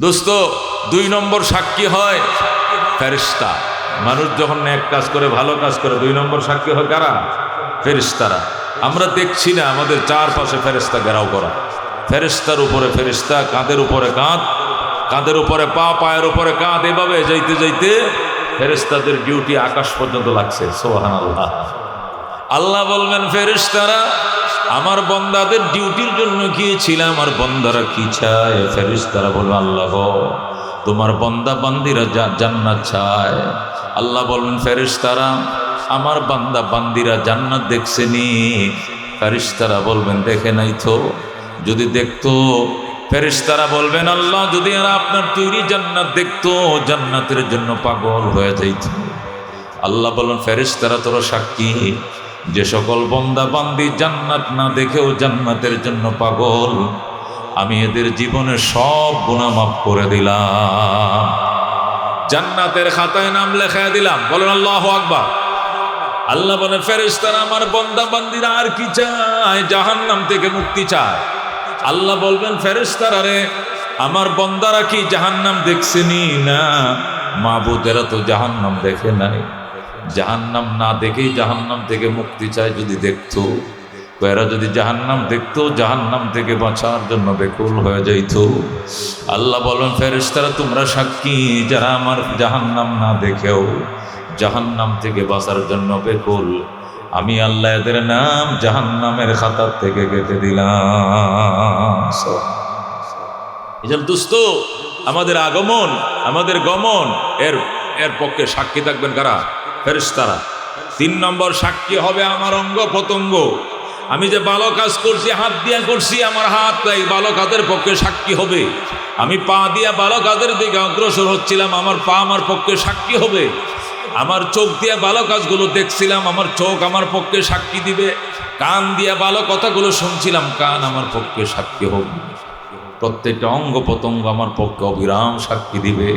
দোস্ত, 2 নম্বর সাক্ষী হয় ফেরেশতা। মানুষ যখন নেক কাজ করে, ভালো কাজ করে, 2 নম্বর সাক্ষী হয় কারা? ফেরেশতারা। আমরা দেখছি না আমাদের চারপাশে ফেরেশতা ঘেরাও করা, ফেরেশতার উপরে ফেরেশতা, কাঁধের উপরে কাঁধ, কাঁধের উপরে পা, পায়ের উপরে কাঁধ, এভাবে যাইতে যাইতে ফেরেশতাদের ডিউটি আকাশ পর্যন্ত লাগছে। সুবহানাল্লাহ। আল্লাহ বলবেন, ফেরেশতারা আমার বন্দাদের ডিউটির জন্য গিয়েছিলাম, আমার বন্দারা কি চায়? ফেরেশতারা বলবে, আল্লাহ গো, তোমার বন্দা বান্দিরা জান্নাত চায়। আল্লাহ বলবেন, ফেরেশতারা আমার বান্দা বান্দিরা জান্নাত দেখছেনি? ফেরেশতারা বলবেন, দেখে নাই তো। যদি দেখতো, ফেরেশতারা বলবেন, আল্লাহ যদি আর আপনার তৈরি জান্নাত দেখতো, জান্নাতের জন্য পাগল হয়ে যাইত। আল্লাহ বললেন, ফেরেশতারা তোরা সাক্ষী, যে সকল বন্দা বান্দি জান্নাত না দেখেও জান্নাতের জন্য পাগল, আমি এদের জীবনে সব গুনাহ মাফ করে দিলাম, জান্নাতের খাতায় নাম লেখায় দিলাম। বলেন আল্লাহু আকবার। আল্লাহ বলেন, ফেরেশতারা আমার বন্দা বান্দিরা আর কি চায়? জাহান্নাম থেকে মুক্তি চায়। আল্লাহ বলবেন, ফেরেশতারা রে আমার বন্দারা কি জাহান্নাম দেখছেনি? না, মাবুদেরা তো জাহান্নাম দেখে নাই, জাহান্নাম না দেখেই জাহান্নাম থেকে মুক্তি চায়। যদি দেখতো, এরা যদি জাহান্নাম দেখতো, জাহান্নাম থেকে বাঁচার জন্য বেকুল হয়ে যাইতো। আল্লাহ বলেন, ফেরেশতারা তোমরা সাক্ষী, যারা আমার জাহান্নাম না দেখেও জাহান্নাম থেকে বাঁচার জন্য বেকুল, আমি আল্লাহ এদের নাম জাহান্নামের খাতার থেকে কেটে দিলাম। এজন্য দোস্ত, আমাদের আগমন, আমাদের গমন, এর পক্ষে সাক্ষী থাকবেন কারা? ফেরেশতারা। 3 নম্বর সাক্ষী হবে আমার অঙ্গ প্রত্যঙ্গ। আমি যে ভালো কাজ করছি, হাত দিয়া করছি, আমার হাত এই ভালো কাজের পক্ষে সাক্ষী হবে। আমি পা দিয়া ভালো কাজের দিকে অগ্রসর হচ্ছিলাম, আমার পা আমার পক্ষে সাক্ষী হবে। আমার চোখ দিয়ে ভালো কাজগুলো দেখছিলাম, আমার চোখ আমার পক্ষে সাক্ষী দিবে। কান দিয়ে ভালো কথাগুলো শুনছিলাম, কান আমার পক্ষে সাক্ষী হবে। প্রত্যেকটা অঙ্গ প্রত্যঙ্গ আমার পক্ষে অবিরাম সাক্ষী দিবে।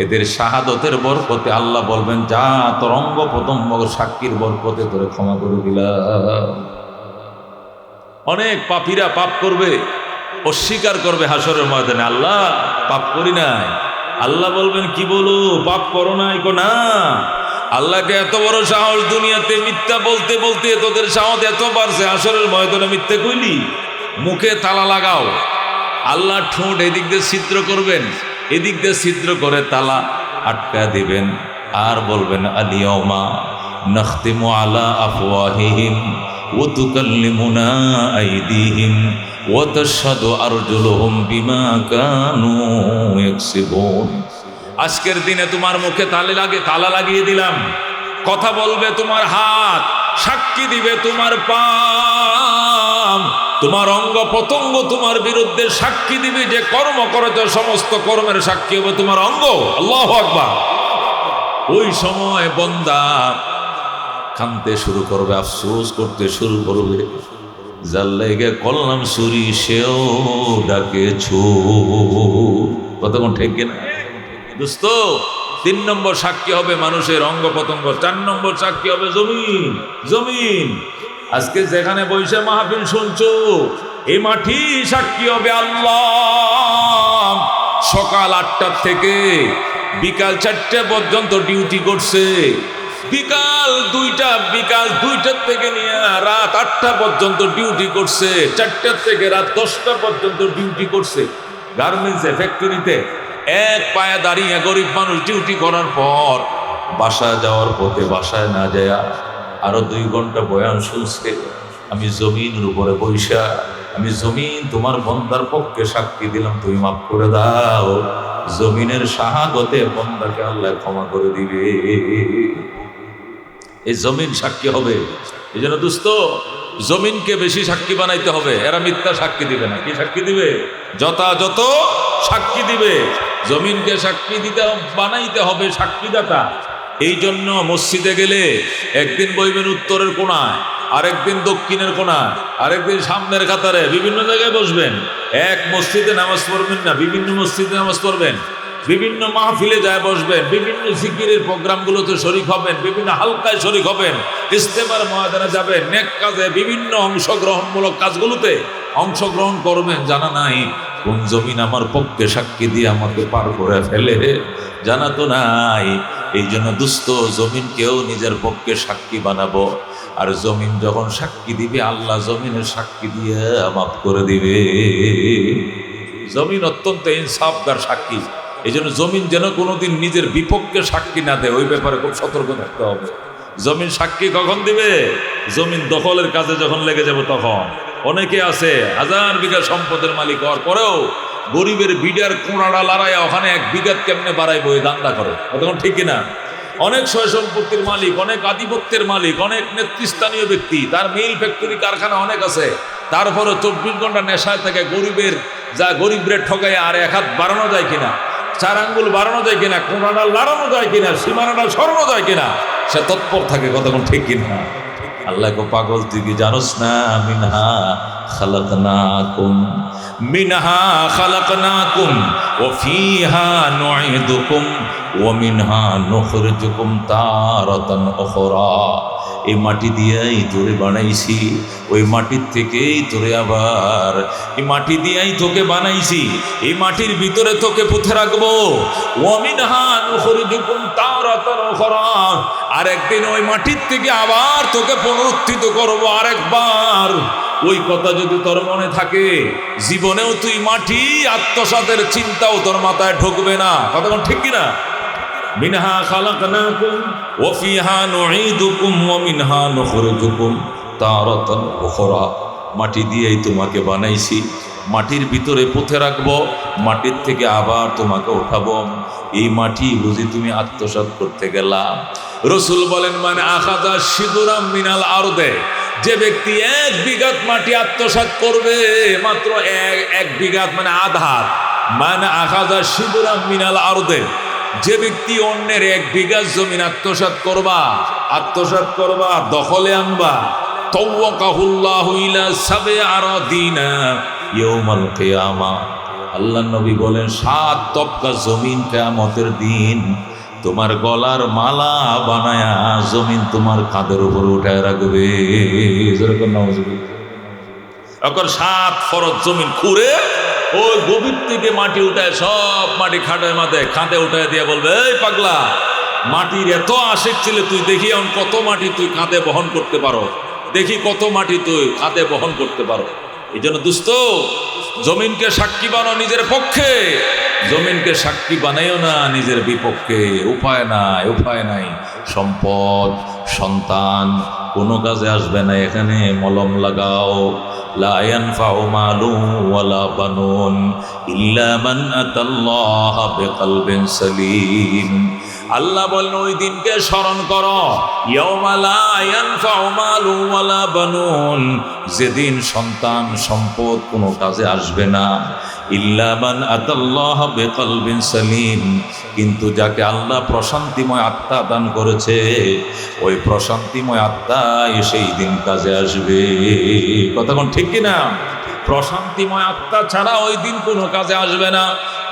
এদের শাহাদতের বরকতে আল্লাহ বলবেন, যা তোর অঙ্গ প্রত্যঙ্গ সাক্ষীর বরকতে তোরে ক্ষমা করে দিলাম। অনেক পাপীরা পাপ করবে, অস্বীকার করবে হাসরের ময়দানে, আল্লাহ পাপ করি নাই। আল্লাহ বলবেন, কি বলো পাপ করো নাই? কো না। আল্লাহকে এত বড় সাহস, দুনিয়াতে মিথ্যা বলতে বলতে তোদের সাহস এত বাড়ছে, হাসরের ময়দানে মিথ্যা কইলি? মুখে তালা লাগাও। আল্লাহ ঠোঁট এদিক দিয়ে ছিদ্র করবেন, এদিক দিয়ে ছিদ্র করে তালা আটকা দিবেন, আর বলবেন, আলিয়াউমা নাখতিমু আলা আফওয়াহিহিম ওয়া তুকাল্লিমুনা আইদিহিম ওয়া তাশহাদু আরজুলুহুম বিমা কানু ইয়াকসিবুন। আজকের দিনে তোমার মুখে তালা লাগিয়ে দিলাম। কথা বলবে তোমার হাত, সাক্ষী দিবে তোমার পা, তোমার অঙ্গ প্রত্যঙ্গ তোমার বিরুদ্ধে সাক্ষী দিবে। যে কর্ম করেছ সমস্ত কর্মের সাক্ষী হবে তোমার অঙ্গ। আল্লাহু আকবার। ওই সময় বান্দা কাঁদতে শুরু করবে, আফসোস করতে শুরু করবে, যার লেগে করলাম চুরি সেও ডাকে ছুর। কতক্ষণ ঠিক কিনা দোস্ত? 3 নম্বর সাক্ষী হবে মানুষের অঙ্গ প্রত্যঙ্গ। 4 নম্বর সাক্ষী হবে জমিন। জমিন আজকে যেখানে বসে মাহফিল শুনছো, এই মাটি সাক্ষী হবে আল্লাহ সকাল 8টা থেকে বিকাল 4টা পর্যন্ত ডিউটি করছে। বিকাল 2টার থেকে নিয়ে রাত 8টা পর্যন্ত ডিউটি করছে। 4টার থেকে রাত 10টা পর্যন্ত ডিউটি করছে। গার্মেন্টসে, ফ্যাক্টরিতে এক পায়ে দাঁড়িয়ে গরিব মানুষ ডিউটি করার পর বাসায় যাওয়ার পথে বাসায় না যায় আরো 2 ঘন্টা বয়ান শুনছে। আমি জমিনের উপরে বৈশা, আমি জমিন তোমার বন্দার পক্ষে সাক্ষী দিলাম, তুমি মাফ করে দাও। জমিনের শাহাদতে বন্দাকে আল্লাহ ক্ষমা করে দিবে। এই জমিন সাক্ষী হবে। এই জন্য দোস্ত, জমিনকে বেশি সাক্ষী বানাইতে হবে। এরা মিথ্যা সাক্ষী দিবে না। কি সাক্ষী দিবে? যথাযথ সাক্ষী দিবে। জমিনকে সাক্ষী দিতে বানাইতে হবে সাক্ষীদাতা। এই জন্য মসজিদে গেলে একদিন বইবেন উত্তরের কোণায়, আরেকদিন দক্ষিণের কোণায়, আরেকদিন সামনের কাতারে, বিভিন্ন জায়গায় বসবেন। এক মসজিদে নামাজ পড়বেন না, বিভিন্ন মসজিদে নামাজ পড়বেন। বিভিন্ন মাহফিলে যায় বসবেন, বিভিন্ন জিকিরের প্রোগ্রামগুলোতে শরীক হবেন, বিভিন্ন হালকায় শরীক হবেন, ইস্তেমার ময়দানে যাবেন, নেক কাজে, বিভিন্ন অংশগ্রহণমূলক কাজগুলোতে অংশগ্রহণ করবেন। জানা নাই কোন জমিন আমার পক্ষে সাক্ষী দিয়ে আমাকে পার করে ফেলে জানা তো নাই। এই জন্য দুস্থ জমিনকেও নিজের পক্ষে সাক্ষী বানাবো, আর জমিন যখন সাক্ষী দিবে আল্লাহ জমিনের সাক্ষী দিয়ে মাফ করে দিবে। জমিন অত্যন্ত ইনসাফগার সাক্ষী, এই জন্য জমিন যেন কোনোদিন নিজের বিপক্ষে সাক্ষী না দেয়, ওই ব্যাপারে খুব সতর্ক থাকতে হবে। জমিন সাক্ষী কখন দিবে? জমিন দখলের কাজে যখন লেগে যাবে তখন। অনেকে আছে হাজার বিঘা সম্পদের মালিক হওয়ার পরেও গরিবের বিডার কোঁড়াটা লড়াইয়া ওখানে 1 বিঘা কেমনে বাড়াইবো এই দান্দা করে, তখন ঠিক কিনা? অনেক সয় সম্পত্তির মালিক, অনেক আধিপত্যের মালিক, অনেক নেতৃস্থানীয় ব্যক্তি, তার মিল ফ্যাক্টরি কারখানা অনেক আছে, তারপরও 24 ঘন্টা নেশায় থেকে গরিবের যা গরিবদের ঠকায় আর 1 হাত বাড়ানো যায় কিনা, 4 আঙ্গুল বাড়ানো যায় কিনা, কোঁড়াটা লাড়ানো যায় কিনা, সীমানাটা সরানো যায় কিনা, সে তৎপর থাকে, কতক্ষণ ঠিক কিনা? আল্লাহ কো পাগল তুই কি জানোস না? মিনহা খালাকনাকুম ওয়া ফিহা নুঈদুকুম ওয়া মিনহা নুখরিজুকুম তারাতান উখরা। এই মাটি দিয়েই তোরে বানাইছি, ওই মাটির থেকেই তোরে আবার, এই মাটি দিয়েই তোকে বানাইছি, এই মাটির ভিতরে তোকে পুঁতে রাখবো। ওয়া মিনহা নুখরিজুকুম তারাতান উখরা, আর একদিন ওই মাটির থেকে আবার তোকে পুনরুত্থিত করবো আরেকবার। ওই কথা যদি তোর মনে থাকে, জীবনেও তুই মাটি আত্মসাতের চিন্তাও তোর মাথায় ঢুকবে না, কথা ঠিক কিনা? মিনহা খালাকনাকুম ওয়া ফিহা নুঈদুকুম ওয়া মিনহা নুখরিজুকুম তারাতান উখরা। মাটি দিয়েই তোমাকে বানাইছি, মাটির ভিতরে পুঁতে রাখবো, মাটির থেকে আবার তোমাকে উঠাবো। এই মাটি বুঝি তুমি আত্মসাৎ করতে গেলা? রাসূল বলেন, মানে আখাযা শিদুরাম মিনাল আরদে, যে ব্যক্তি 1 বিঘাত মাটি আত্মসাৎ করবে, মাত্র 1 বিঘাত মানে আধা, মানে আখাযা শিদুরাম মিনাল আরদে, যে ব্যক্তি অন্যের 1 বিঘা জমিন আত্মসাৎ করবা, দখলে আনবা, তাওয়াকাহুল্লাহু ইলা সাব'i আরাদিনা ইয়াউমাল কিয়ামাহ। আল্লাহর নবী বলেন 7 তবকা জমিন কিয়ামতের দিন তোমার গলার মালা বানায়া জমিন তোমার কাঁধের উপর উঠায় রাখবে। এখন 7 ফরজ জমিন খুঁড়ে ওই গভীর থেকে মাটি উঠায়, সব মাটি খাটের মাথায় কাঁধে উঠায় দিয়ে বলবে, এই পাগলা, মাটির এত আশিক ছিলে তুই, দেখি এখন কত মাটি তুই কাঁধে বহন করতে পারো, দেখি কত মাটি তুই কাঁধে বহন করতে পারো। এই জন্য দোস্ত, জমিনকে সাক্ষী বানাও নিজের পক্ষে, জমিনকে সাক্ষী বানাইও না নিজের বিপক্ষে। উপায় নাই। সম্পদ, সন্তান কোনো কাজে আসবে না, এখানে মলম লাগাও। লা ইয়ানফাউ মালুন ওয়ালা বানুন ইল্লা মান আতাল্লাহা বিকলবিন সালিম। আল্লাহ বলেন ওই দিনকে স্মরণ করো, ইয়াউমা লা ইয়ানফাউ মালুন ওয়ালা বানুন, যেদিন সন্তান সম্পদ কোনো কাজে আসবে না, ইল্লা মান আতাল্লাহা বিকলবিন সালিম, কিন্তু যাকে আল্লাহ প্রশান্তিময় আত্মা দান করেছে, ওই প্রশান্তিময় আত্মা সেই দিন কাজে আসবে। কথা কোন ঠিক কিনা? প্রশান্তিময় আত্মা ছাড়া ওই দিন কোনো কাজে আসবে না।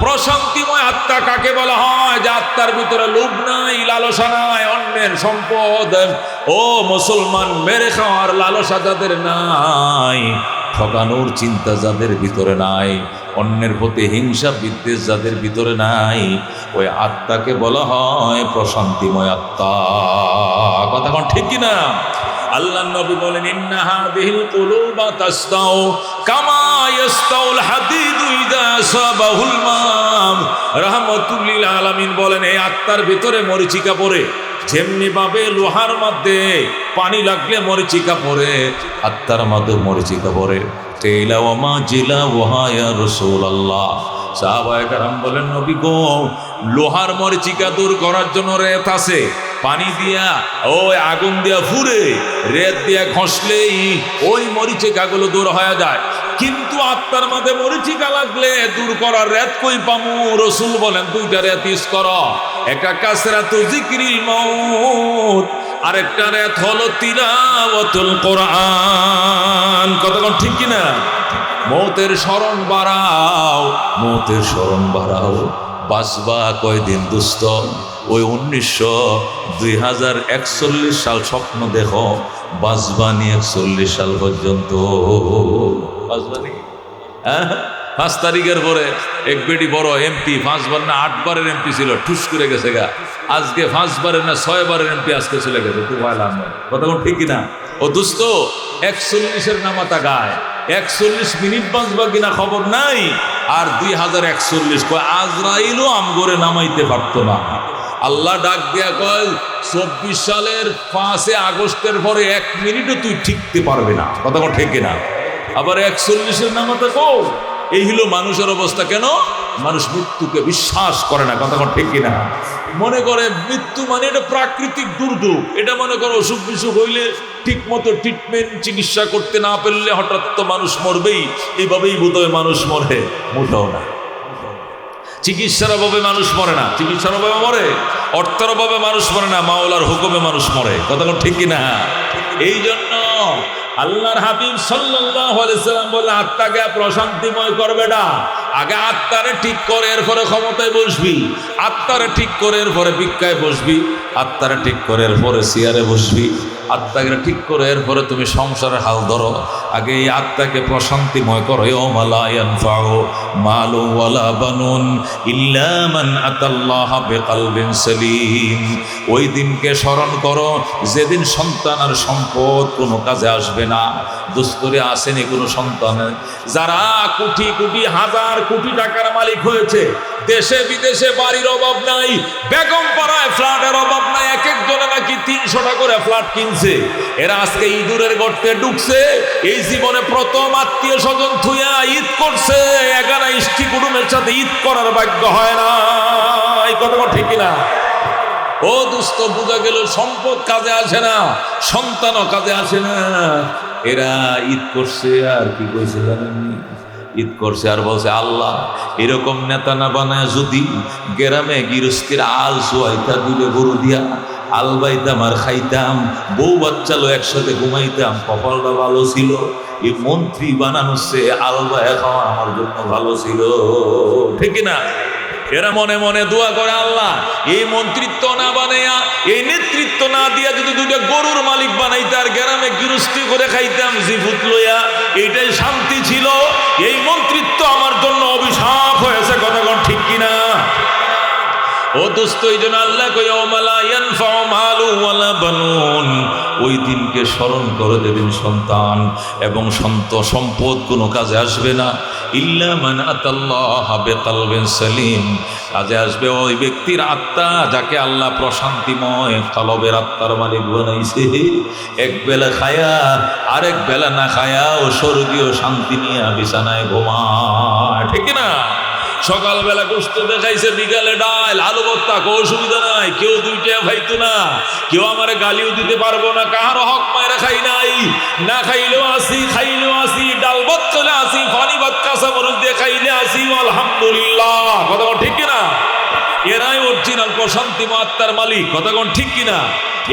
প্রশান্তিময় আত্মা কাকে বলা হয়? যে আত্মার ভিতরে লোভ নাই, লালসা নাই, অন্যের সম্পদ ও মুসলমান মেরে খাওয়ার লালসা যাদের নাই, ঠকানোর চিন্তা যাদের ভিতরে নাই, অন্যের প্রতি হিংসা বিদ্বেষ যাদের ভিতরে নাই, ওই আত্মাকে বলা হয় প্রশান্তিময় আত্মা। কথা কোন ঠিক কিনা? আল্লাহর নবী বলেন, ইন্না হাযিহিল কুলুবা তাসতাউ কামা ইয়াস্তাউল হাদিদু ইযা আসাবাহুল মা। রাহমাতুল লিল আলামিন বলেন, এই আত্মার ভিতরে মরিচিকা পড়ে, যেমনি ভাবে লোহার মধ্যে পানি লাগলে মরিচিকা পড়ে, আত্মার মধ্যে মরিচিকা পড়ে। তেলা ওয়া মা জিলা ওয়া ইয়া রাসূলুল্লাহ। সাহাবায়ে কেরাম বলেন, নবী গো, লোহার মরিচিকা দূর করার জন্য রেত আছে, পানি দিয়া ওই আগুন দিয়া ফুরে রেত দিয়া ঘষলেই ওই মরিচিকাগুলো দূর হয়ে যায়, কিন্তু আত্মার মধ্যে মরিচিকা লাগলে দূর করার রেত কই পামু? রাসূল বলেন, 2টা রেত ইউজ করো, একটা কাসরাতু যিকরিল মাউত, আরেকটা রেত হলো তিলাওয়াতুল কোরআন। কতক্ষণ ঠিক কিনা? মৌতের স্মরণ বাড়াও, মৌতের স্মরণ বাড়াও। বাঁচবা কয়দিন দোস্ত? ওই 2041 সাল স্বপ্ন দেখো, বাঁচবানি 41 সাল পর্যন্ত। বাঁচবানি 5 তারিখের পরে এক বেটি বড় এমপি, 5 বার না 8 বারের এমপি ছিল, ঠুস করে গেছে গা। আজকে 5 বারের না 6 বারের এমপি আজকে চলে গেছে। তুই বললাম কথা কোন ঠিক কিনা? ও দোস্ত 41-এর নামাতা গায়, 41 মিনিট বাঁচবা কিনা খবর নাই, আর 2041 কয় আজরাইলও আমগরে নামাইতে পারতো না। আল্লাহ ডাক দিয়া কয় 24 সালের 5 আগস্টের পরে 1 মিনিটও তুই ঠিকতে পারবে না। কথা কোন ঠিক কিনা? আবার 41-এর নামাতা কো, এই হলো মানুষের অবস্থা। কেন? মানুষ মৃত্যুকে বিশ্বাস করে না। কথা ঠিক কিনা? মনে করে মৃত্যু মানে এটা প্রাকৃতিক দুর্যোগ, এটা মনে করো অসুখ বিসুখ হইলে ঠিক মতো ট্রিটমেন্ট চিকিৎসা করতে না পারলে হঠাৎ তো মানুষ মরবেই, এইভাবেই বোধহয় মানুষ মরে। মোটাও না, চিকিৎসার অভাবে মানুষ মরে না, চিকিৎসার অভাবে মরে, অর্থের অভাবে মানুষ মরে না, মাওলার হুকুমে মানুষ মরে। কথা ঠিক কিনা? এই জন্য আল্লাহর হাবিব সাল্লাল্লাহু আলাইহি সাল্লাম বলে আত্মাকে প্রশান্তিময় করবে না, আগে আত্মারে ঠিক করে এরপরে ক্ষমতায় বসবি, আত্মারে ঠিক করে এরপরে ভিক্ষায় বসবি, আত্মারে ঠিক করে এরপরে চেয়ারে বসবি, আত্মাকে ঠিক করে এরপরে তুমি সংসারের হাল ধরো। আগে এই আত্মাকে প্রশান্তিময় করো। ইয়াউমা লা ইয়ানফাউ মালু ওয়ালা বানুন ইল্লা মান আতাল্লাহা বিকলবিন সালিম। ওই দিনকে স্মরণ করো যেদিন সন্তান আর সম্পদ কোনো কাজে আসবে না। দুস্তরে আসেনি কোনো সন্তান, যারা কোটি কোটি হাজার কোটি টাকার মালিক হয়েছে, দেশে বিদেশে বাড়ির অভাব নাই, বেগম পাড়ায় ফ্ল্যাটের অভাব নাই, এক একজনে নাকি 300 টাকা করে ফ্ল্যাট কিনছে। এরা আজকে ইঁদুরের গর্তে ঢুকছে, এই জীবনে প্রথম আত্মীয় স্বজন থুইয়া ঈদ করছে, এগারা ইষ্টি কুটুমের সাথে ঈদ করার ভাগ্য হয় না। এই কথা ঠিক কিনা? ও দুস্থ, বোঝা গেল সম্পদ কাজে আসে না, সন্তানও কাজে আসে না। এরা ঈদ করছে আর কি কইছে জানেননি? ঈদ করছে আর বলছে আল্লাহ এরকম নেতা না বানায় যদি গ্রামে গৃহস্থির আল সোয়াইতা দুলে গরু দিয়া আল বাইতাম আর খাইতাম, বউ বাচ্চালো একসাথে ঘুমাইতাম, কপালটা ভালো ছিল। এই মন্ত্রী বানানোছে আলবা খাওয়া আমার জন্য ভালো ছিল। ঠিক না? এরা মনে মনে দোয়া করে আল্লাহ এই মন্ত্রিত্ব না বানাইয়া, এই নেতৃত্ব না দিয়া যদি দুইটা গরুর মালিক বানাইতে আর গ্রামে গৃহস্থী করে খাইতাম জিভুত লইয়া, এইটাই শান্তি ছিল। এই মন্ত্রিত্ব আমার জন্য অভিশাপ হয়েছে। কথা ঠিক কিনা? ও দোস্ত, এই জন্য আল্লাহ কই ইয়াউমা লা ইয়ানফাউ মালু ওয়ালা বানুন, ওই দিনকে স্মরণ করো যেদিন সন্তান এবং সম্পদ কোনো কাজে আসবে না। ইল্লা মান আতাল্লাহা বিকলবিন সালিম, কাজে আসবে ওই ব্যক্তির আত্মা যাকে আল্লাহ প্রশান্তিময় কলবের আত্মার মালিক বানাইছে। এক বেলা খায়া আরেক বেলা না খায়া ও স্বর্গীয় শান্তি নিয়ে বিছানায় ঘুমায়। ঠিক না? সকালবেলা গোস্ত দেখাইছে, বিকালে ডাল আলু ভর্তা, কোনো অসুবিধা নাই, কেউ 2 টাকা খাইতো না, কেউ আমার গালিও দিতে পারবো না, কাহারও হক মায়েরা খাই নাই, না খাইলেও আসি, খাইলেও আসি, ডাল ভাত চলে আসি, পানি ভাত কাঁচা মরিচ দিয়ে খাইলে আসি, আলহামদুলিল্লাহ। কথা ঠিক কিনা? এরাই অরিজিনাল প্রশান্তি আত্মার মালিক। কথা ঠিক কিনা?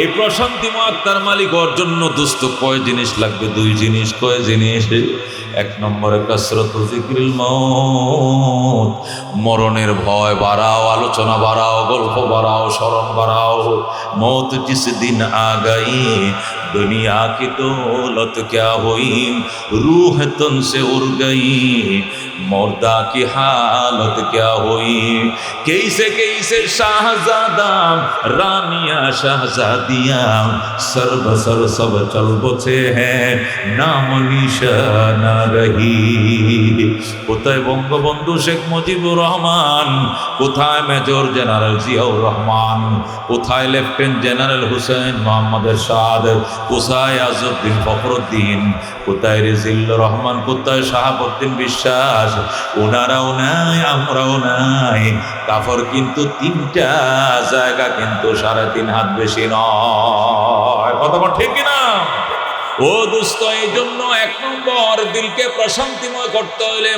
এই প্রশান্তি আত্মার মালিক হওয়ার জন্য দোস্ত কয় জিনিস লাগবে? 2 জিনিস। কয় জিনিস? 1 নম্বরে কাসরাতু যিকরিল মউত, মরণের ভয় বাড়াও, আলোচনা বাড়াও, গল্প বাড়াও, স্মরণ বাড়াও। মৌত জিস দিন আ গই दुनिया की दौलत क्या हुई, रूह तुमसे उड़ गई, मुर्दा की हालत क्या हुई। कैसे कैसे शाहजादा रानिया शाहजादियाँ सर बसर सब चल बसे हैं, नाम निशाना रही। কোথায় বঙ্গবন্ধু শেখ মুজিবুর রহমান, কোথায় মেজর জেনারেল জিয়াউর রহমান, কোথায় লেফটেন্যান্ট জেনারেল হুসেন মোহাম্মদ এরশাদ, কোথায় আজউদ্দিন ফখরুদ্দিন, কোথায় রিজিল্লুর রহমান, কোথায় শাহাবুদ্দিন বিশ্বাস? ওনারাও নাই, আমরাও নাই। কাফর কিন্তু 3টা জায়গা, কিন্তু 3.5 হাত বেশি নয়। কথা ঠিক কিনা? ও দোস্ত, এই জন্য 1 নম্বর দিলকে প্রশান্তিময় করতে হলে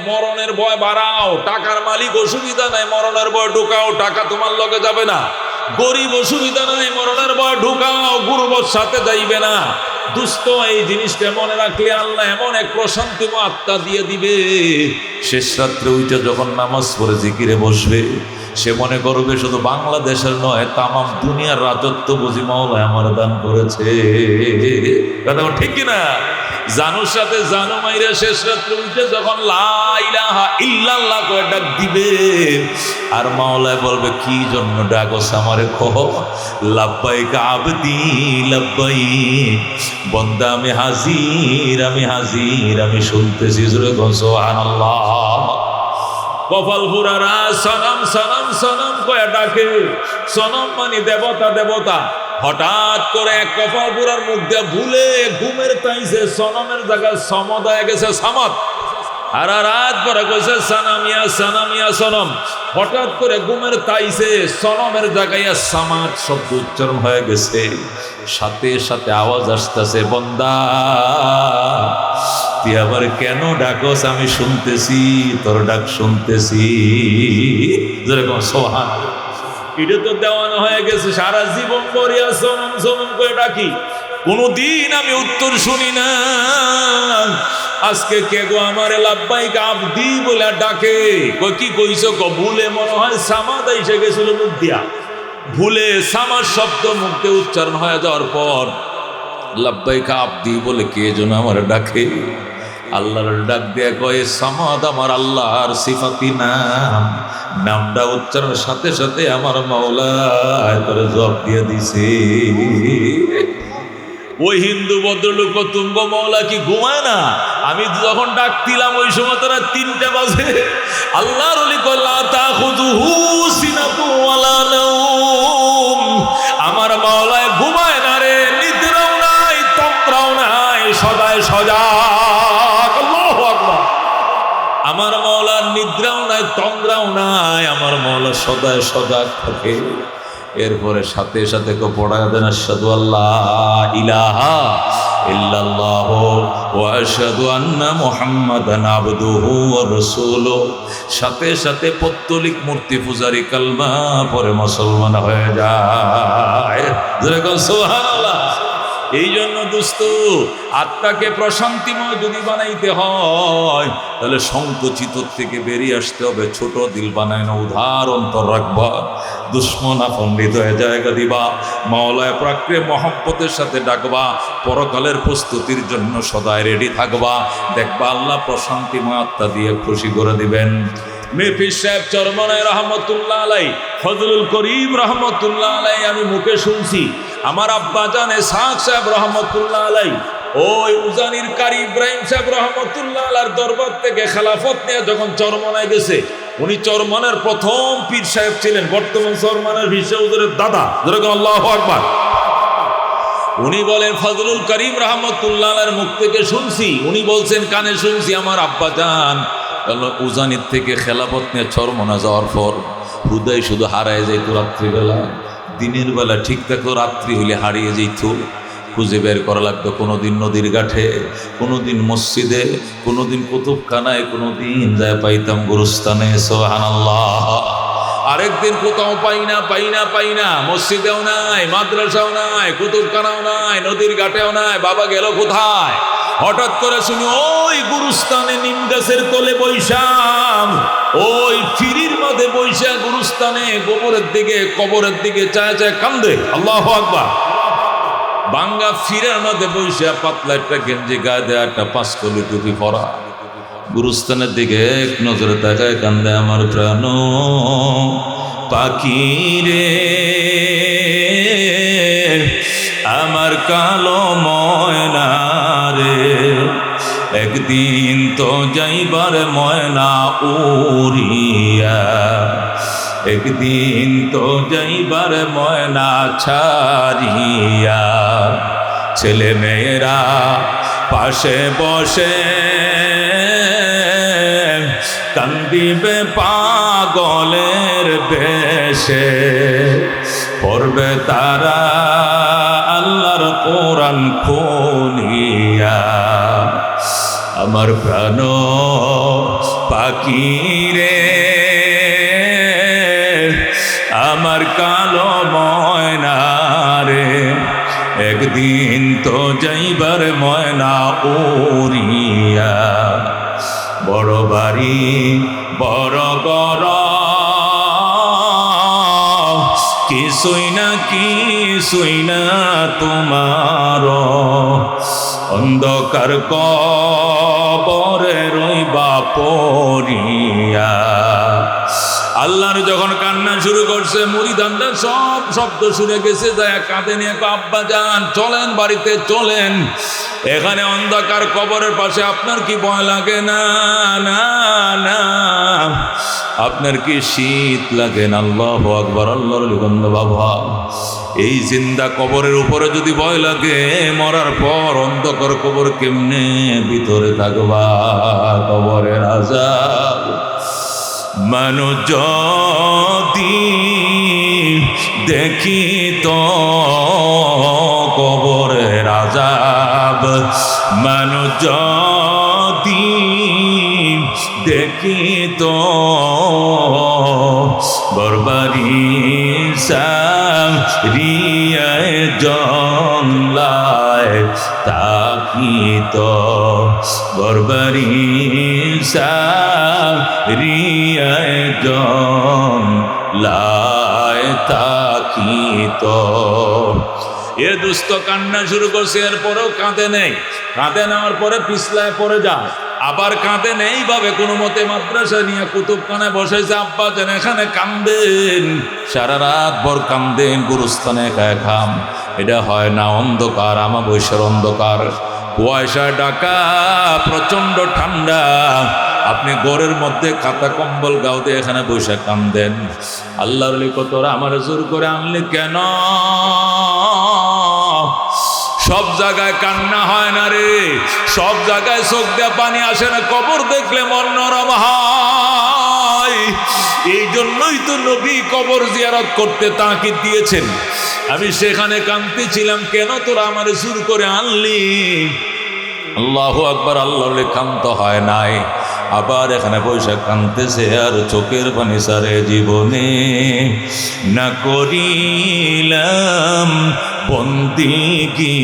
মরণের ভয় বাড়াও। টাকার মালিক অসুবিধা নাই, মরণের ভয় ঢুকাও, টাকা তোমার লগে যাবে না। গরিব অসুবিধা নাই, মরণের ভয় ঢুকাও, গুরুবর সাথে যাইবে না। দোস্ত, এই জিনিসটা মনে রাখলে আল্লাহ এমন এক প্রশান্তিময় আত্মা দিয়ে দিবে। শেষ রাত্রে উইটা যখন নামাজ পড়ে জিকিরে বসবে, সে মনে করবে শুধু বাংলাদেশের নয়, তামাম দুনিয়ার রাজত্ব বুঝি মাওলায় আমার দান করেছে। কথা ঠিক কিনা? জানুর সাথে জানু মাইরা শেষ রাত্রে উঠে যখন লা ইলাহা ইল্লাল্লাহ কয়ে ডাক দিবে, আর মাওলায় বলবে কি জন্য ডাকস আমারে কহ। লাব্বাইক আবদি লাব্বাইক, বন্দা আমি হাজির, আমি হাজির, আমি শুনতেছি। জোরে কোন সুবহানাল্লাহ। কপাল পুরারা সনম সনম সনম কয়ে ডাকে। সনম মানে দেবতা, দেবতা। হঠাৎ করে এক কপাল পুরার মুখ দিয়ে ভুলে ঘুমের তাইছে সনমের জায়গায় সমদ হয়ে গেছে সামদ। আর রাত পরে কইছে সানামিয়া সানামিয়া সনম। হঠাৎ করে ঘুমের তাইছে সনমের জায়গায় সামাদ শব্দ উচ্চারণ হয়ে গেছে। সাথে সাথে আওয়াজ আসতেছে, বন্দা তুই আবার কেন ডাকস? আমি শুনতেছি, তোর ডাক শুনতেছি। যেরকম সোহান, এটা তো দেওয়ানো হয়ে গেছে। সারা জীবন পরিয়া সনম সনম করে ডাকি, কোনদিন আমি উত্তর শুনি না। আজকে কে গো আমারে লাব্বাইক আবদি বলে ডাকে। কই কি কইছো? ভুলে মনে হয় সামাদ এসে গেছিল মুখ দিয়া। ভুলে সামাদ শব্দ মুখে উচ্চারণ হয়ে যাওয়ার পর লাব্বাইক আবদি বলে কে যেন আমার ডাকে। আল্লাহর ডাক দিয়া কয়ে সামাদ আমার আল্লাহর সিফাতি নাম। নামটা উচ্চারণের সাথে সাথে আমার মাওলা তোরে জবাব দিয়ে দিছে। ওই হিন্দু ভদ্রলোক তুঙ্গ মাওলা কি ঘুমায় না? আমি যখন ডাক দিলাম ওই সময় তারা 3টা বাজে। আল্লাহর ওলি কল্লা তাখুযুহু সিনাতু ওয়ালা নাওম, আমার মাওলায় ঘুমায় না রে, নিদ্রাও নাই, তন্দ্রাও নাই, সদায় সজাগ। আল্লাহু আকবার। আমার মাওলার নিদ্রাও নাই, তন্দ্রাও নাই, আমার মাওলা সদায় সজাগ থাকে। এরপরে সাথে সাথে কেউ পড়া দেন আশহাদু আল্লাহ ইলাহা ইল্লাল্লাহ ওয়া আশহাদু আন্না মুহাম্মাদান আবদুহু ওয়া রাসূলুহু। সাথে সাথে পত্তলিক মূর্তি পূজারি কালমা পরে মুসলমান হয়ে যায়। যেরকম সুবহানাল্লাহ। এই জন্য দোস্ত, আত্মাকে প্রশান্তিময় যদি বানাইতে হয় তাহলে সংকুচিত থেকে বেরিয়ে আসতে হবে। ছোট দিল বানায় না, উদার অন্তর রাখবা, দুশ্মন আপন হৃদয়ে জায়গা দিবা, মাওলায় প্রাকৃ মহব্বতের সাথে ডাকবা, পরকালের প্রস্তুতির জন্য সদায় রেডি থাকবা। দেখবা আল্লাহ প্রশান্তিময় আত্মা দিয়ে খুশি করে দিবেন। মেফিস সাহেব চরমনায় রহমতুল্লাহ আলাই, ফজলুল করিম রহমতুল্লাহ আলাই আমি মুখে শুনছি। আমার আব্বা জানে সাক সাহেব রহমতুল্লাহ আলাই ওই উজানির কারি ইব্রাহিম সাহেব রহমতুল্লাহ আলার দরবার থেকে খেলাফত নিয়ে যখন চরমনায় গেছে, উনি চরমনার প্রথম পীর সাহেব ছিলেন, বর্তমান চরমনার ভিসা হুজুরের দাদা। যেরকম আল্লাহু আকবার। উনি বলেন ফজলুল করিম রহমতুল্লাহ আলার মুখ থেকে শুনছি, উনি বলছেন কানে শুনছি আমার আব্বা জান উজানির থেকে খেলাফত নিয়ে চরমনা যাওয়ার পর হুদাই শুধু হারায় যাইত রাত্রিবেলা। দিনের বেলা ঠিক থাকতো, রাত্রি হইলে হারিয়ে যেত। খুঁজে বের করা লাগতো, কোনোদিন নদীর ঘাটে, কোনোদিন মসজিদে, কোনোদিন কুতুবখানায়, কোনোদিন যায় পাইতাম গুরুস্থানে। সুবহানাল্লাহ। আরেকদিন কোথাও পাই না, মসজিদেও নাই, মাদ্রাসাও নাই, কুতুবখানাও নাই, নদীর ঘাটেও নাই। বাবা গেল কোথায়? হঠাৎ করে শুনি ওই গুরুস্থানে নিম গাছের তলে বৈশাম, ওই ফিরির মধ্যে বৈশা গুরুস্থানে কবরের দিকে চায় চায় কান্দে। আল্লাহু আকবার। বাঙ্গা ফিরের মধ্যে বৈশা পাতলা একটা গেঞ্জি গায়ে দেয়া, একটা 5 কলি টুপি পরা, গুরুস্থানের দিকে এক নজরে তাকায় কান্দে। আমার প্রাণ পাখি রে, আমার কালো ময়না রে, একদিন তো যাইবার ময়না উড়িয়া, একদিন তো যাইবার ময়না ছাড়িয়া। ছেলে মেয়েরা পাশে বসে কান্দিবে পাগলের বেশে, পড়বে তারা আল্লাহর কোরআন খুলিয়া। আমার প্রাণ পাখি রে, আমার কালো ময়না রে, একদিন তো যাইবার ময়না উড়িয়া। বড় বাড়ি বড় গরম, কিছুই না তোমার অন্ধকার কবরে রইবা পড়িয়া। আল্লাহর যখন কান্না শুরু করছে, মুরিদানরা সব শব্দ শুনে গেছে, যায় কাঁদে নিয়ে আব্বা যান চলেন বাড়িতে চলেন, এখানে অন্ধকার কবরের পাশে আপনার কি ভয় লাগে না? না না, আপনার কি শীত লাগে না? আল্লাহু আকবার, আল্লাহর লিগন্ধ বাবা। এই জিন্দা কবরের উপরে যদি ভয় লাগে, মরার পর অন্ধকার কবর কেমনে ভিতরে থাকবা? কবরের আযাব মানুষ যদি দেখি তো কবরের আযাব, মানুষ যদি দেখি তো বরবারি সারিয়ায় জংলায় তাকি তো বরবারি সারিয়ায় জংলায় তাকি তো। এ দুস্থ কান্না শুরু করছে, এরপরেও কাঁদে নেই। কাঁদে নেওয়ার পরে পিছলায় পড়ে যায়, আবার কাঁদে নেই ভাবে কোনো মতে মাদ্রাসা নিয়ে কুতুবখানায় বসেছে। আব্বা যেন এখানে কান্দেন, সারা রাত ভর কান্দেন, গুরুস্থানে খায় খাম। এটা হয় না, অন্ধকার, আমাবস্যার অন্ধকার, কুয়াশায় ঢাকা, প্রচন্ড ঠান্ডা। আপনি ঘরের মধ্যে খাতা কম্বল গাও দিয়ে এখানে বসে কান্দেন। আল্লাহর লিখতরা আমার জোর করে আনলি কেন? সব জায়গায় কান্না হয় না রে, সব জায়গায় চোখ দিয়ে পানি আসে না। কবর দেখলে মন নরম হয়। এই জন্যই তো নবী কবর জিয়ারত করতে তাকিদ দিয়েছেন। আমি সেখানে কাঁদতেছিলাম, কেন তোরা আমার জোর করে আনলি? আল্লাহু আকবার, আল্লাহর কান্ত হয় নাই, আবার এখানে পয়সা কাঁদতেছে। আর চোখের পানি সারে জীবনে না করিলাম বন্দিগি,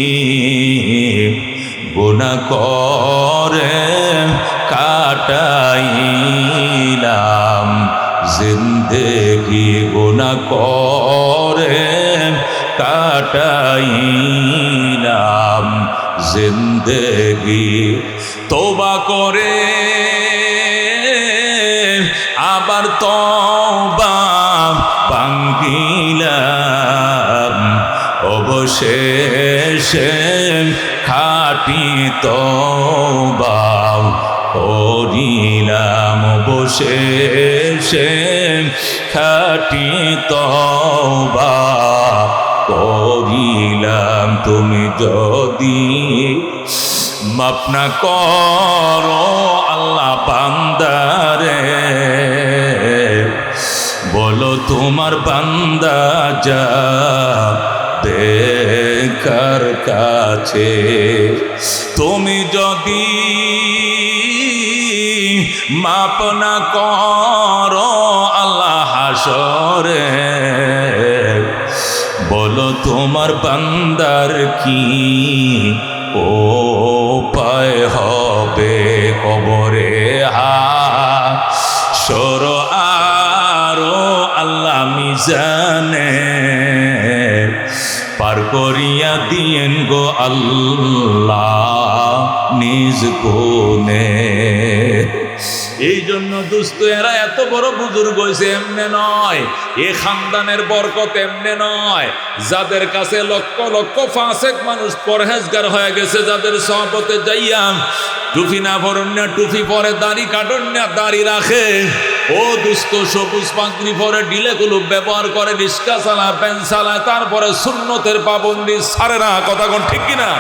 গুনাহ করে কাটাইলাম জিন্দেগি, গুনাহ করে কাটাইলাম জিন্দেগি। তওবা করে আবার তওবা ভাঙ্গিলাম, অবশেষে খাঁটি তওবা করিলাম, অবশেষে খাঁটি তওবা করিলাম। তুমি যদি মাফ না করো আল্লাহ বান্দারে, বলো তোমার বান্দা যা দেখার কাছে। তুমি যদি মাপ না করো আল্লাহ হাসরে, বলো তোমার বান্দার কি উপায় হবে কবরে হাসর। আরো আল্লাহ মিজানে পার করিয়া দিয়েন গো আল্লাহ নিজ গুণে। এই জন্য দুস্থ এরা এত বড় বুজুর্গ হয়েছে এমনে নয়, এ খানদানের বরকত এমনে নয়। যাদের কাছে লক্ষ লক্ষ ফাসেক মানুষ পরহেজগার হয়ে গেছে, যাদের সহবতে যাইয়া টুপি না পরেন না টুপি পরে, দাড়ি কাটন না দাড়ি রাখে, ও দুস্থ সবুজ পাগড়ি পরে, ডিলেগুলো ব্যবহার করে, রিস্কা চালায়, প্যান্ট চালায়, তারপরে সুন্নতের পাবন্দি ছাড়ে না। কথা কোন ঠিক কিনা?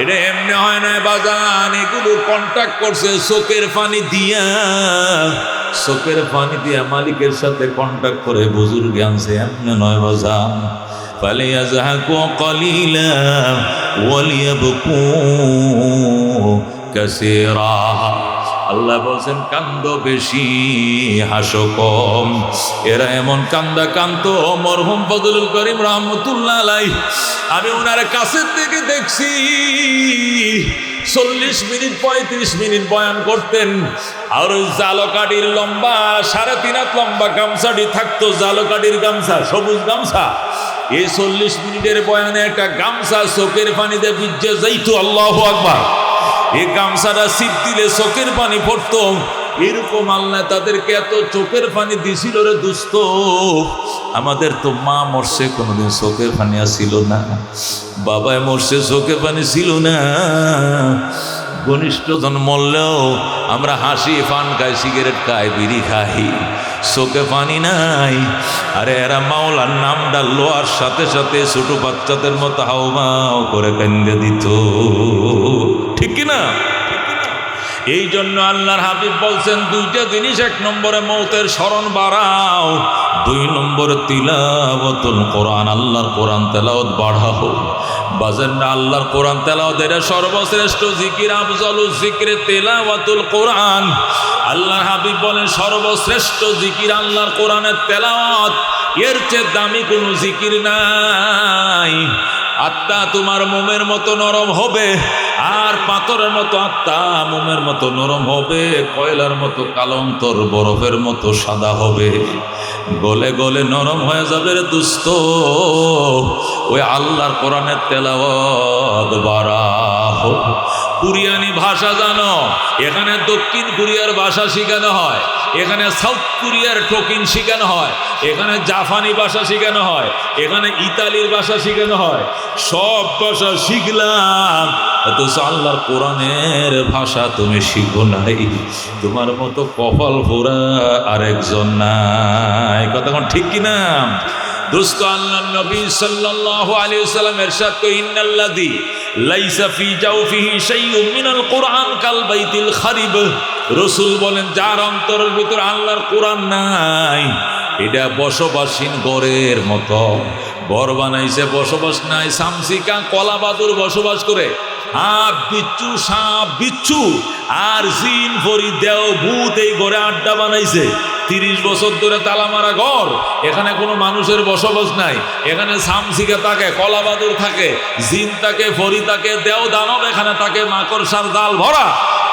এটা এমনি হয় না বাজান, এগুলো কন্ট্যাক্ট করছে চোখের পানি দিয়া, চোখের পানি দিয়া মালিকের সাথে কন্ট্যাক্ট করে বুজুর্গ আনছে, এমনি নয় বাজান। ফালিয়াযহাকু ক্বালিলা ওয়ালিয়াবকু কাসীরা। আল্লাহ বলছেন কান্দ বেশি হাসো কম। এরা এমন কান্দা কান্ত মরহুম ফজলুল করিম রাহমাতুল্লাহ আলাইহি, আমি ওনার কাছের থেকে দেখছি 40 মিনিট 35 মিনিট বয়ান করতেন। আর ওই জালকাঠির লম্বা 3.5 হাত লম্বা গামছাটি থাকতো, জালকাঠির গামছা, সবুজ গামছা। এই 40 মিনিটের বয়ানে একটা গামছা চোখের পানিতে ভিজে যাইতো। আল্লাহু আকবার। এই গামছাটা ছিপ দিলে চোখের পানি পড়তো। এরকম আল্লাহ তাদেরকে এত চোখের পানি দিছিল রে দোস্ত। আমাদের তো মা মরছে, কোনোদিন চোখের পানি আসছিল না, বাবায় মরছে চোখের পানি ছিল না। ঘনিষ্ঠজন মরলেও আমরা হাসি, পান খাই, সিগারেট খাই, বিড়ি খাই, চোখে পানি নাই। আরে এরা মাওলার নাম ডাললো আর সাথে সাথে ছোট বাচ্চাদের মতো হাউমাউ করে কান্দে দিত, ঠিক কিনা? এই জন্য আল্লাহর হাবিব বলছেন 2টা জিনিস। 1 নম্বরে মৌতের স্মরণ বাড়াও, 2 নম্বরে তিলাওয়াতুল কোরআন, আল্লাহর কোরআন তেলাওয়াত বাড়াও। বাজার না, আল্লাহর কোরআন তেলাওয়াত এটা সর্বশ্রেষ্ঠ জিকির। আফজালু জিকিরে তেলাওয়াতুল কোরআন। আল্লাহর হাবিব বলেন সর্বশ্রেষ্ঠ জিকির আল্লাহর কোরআনের তেলাওয়াত, এর চেয়ে দামি কোনো জিকির নাই। আত্মা তোমার মোমের মতো নরম হবে, আর পাথরের মতো আত্মা মোমের মতো নরম হবে, কয়লার মতো কালো অন্তর বরফের মতো সাদা হবে, গলে গলে নরম হয়ে যাবে রে দুস্থ। ওই আল্লাহর কোরআনের তেলাওয়াত বাড়াও। কোরিয়ানি ভাষা জানো? এখানে দক্ষিণ কোরিয়ার ভাষা শেখানো হয়, এখানে সাউথ কোরিয়ার টোকিন শেখানো হয়, এখানে জাপানি ভাষা শেখানো হয়, এখানে ইতালির ভাষা শেখানো হয়। সব ভাষা শিখলাম, অথচ আল্লাহর কোরআনের ভাষা তুমি শিখো নাই। তোমার মতো কপাল পোড়া আরেকজন নাই। কতক্ষণ ঠিক কিনা দোস্ত? আল্লাহর নবী সাল্লাল্লাহু আলাইহি ওয়াসাল্লাম ইরশাদ করেন, ইন্নাল্লাযী লাইসা ফি জাওফিহি শাইউম মিনাল কোরআন কাল বাইতিল খারিব। রাসূল বলেন যার অন্তরের ভিতর আল্লাহর কোরআন নাই, এটা বসবাসহীন ঘরের মতো। ঘর বানাইছে, বসবাস নাই। সামসিকা কলা বাদুর বসবাস করে, হাত বিচ্ছু, সাপ বিচ্ছু আর জিন ফরি দেও ভূত এই ঘরে আড্ডা বানাইছে। 30 বছর ধরে তালা মারা ঘর, এখানে কোনো মানুষের বসবাস নাই। এখানে সামসিকা থাকে, কলা বাদুর থাকে, জিন থাকে, ফরি থাকে, দেও দানব এখানে থাকে, মাকড়সার জাল ভরা,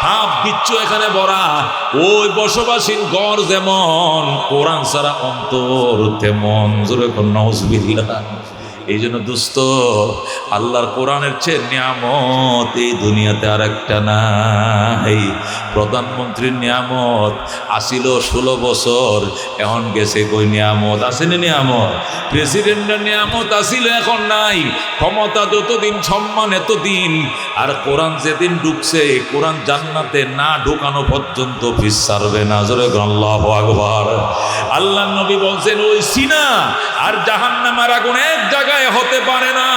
হাফ বিচ্ছু এখানে ভরা। ওই বসবাসীন ঘর যেমন, কোরআন ছাড়া অন্তর তেমন। জোরে কোন নাউজুবিল্লাহ। এই জন্য দুস্থ, আল্লাহর কোরআনের চেয়ে নিয়ামত এই দুনিয়াতে আর একটা নাই। প্রধানমন্ত্রীর নিয়ামত আসিল 16 বছর, এখন গেছে কই নিয়ামত? আসেনি নিয়ামত? প্রেসিডেন্টের নিয়ামত আসিল, এখন নাই। ক্ষমতা যতদিন, সম্মান এতদিন। আর কোরআন যেদিন ঢুকছে, কোরআন জান্নাতে না ঢুকানো পর্যন্ত ফিস ছাড়বে না। জোরে আল্লাহু আকবার। আল্লাহর নবী বলছেন ওই সিনা আর জাহান্নামের আগুন এক জায়গায় হতে পারে না,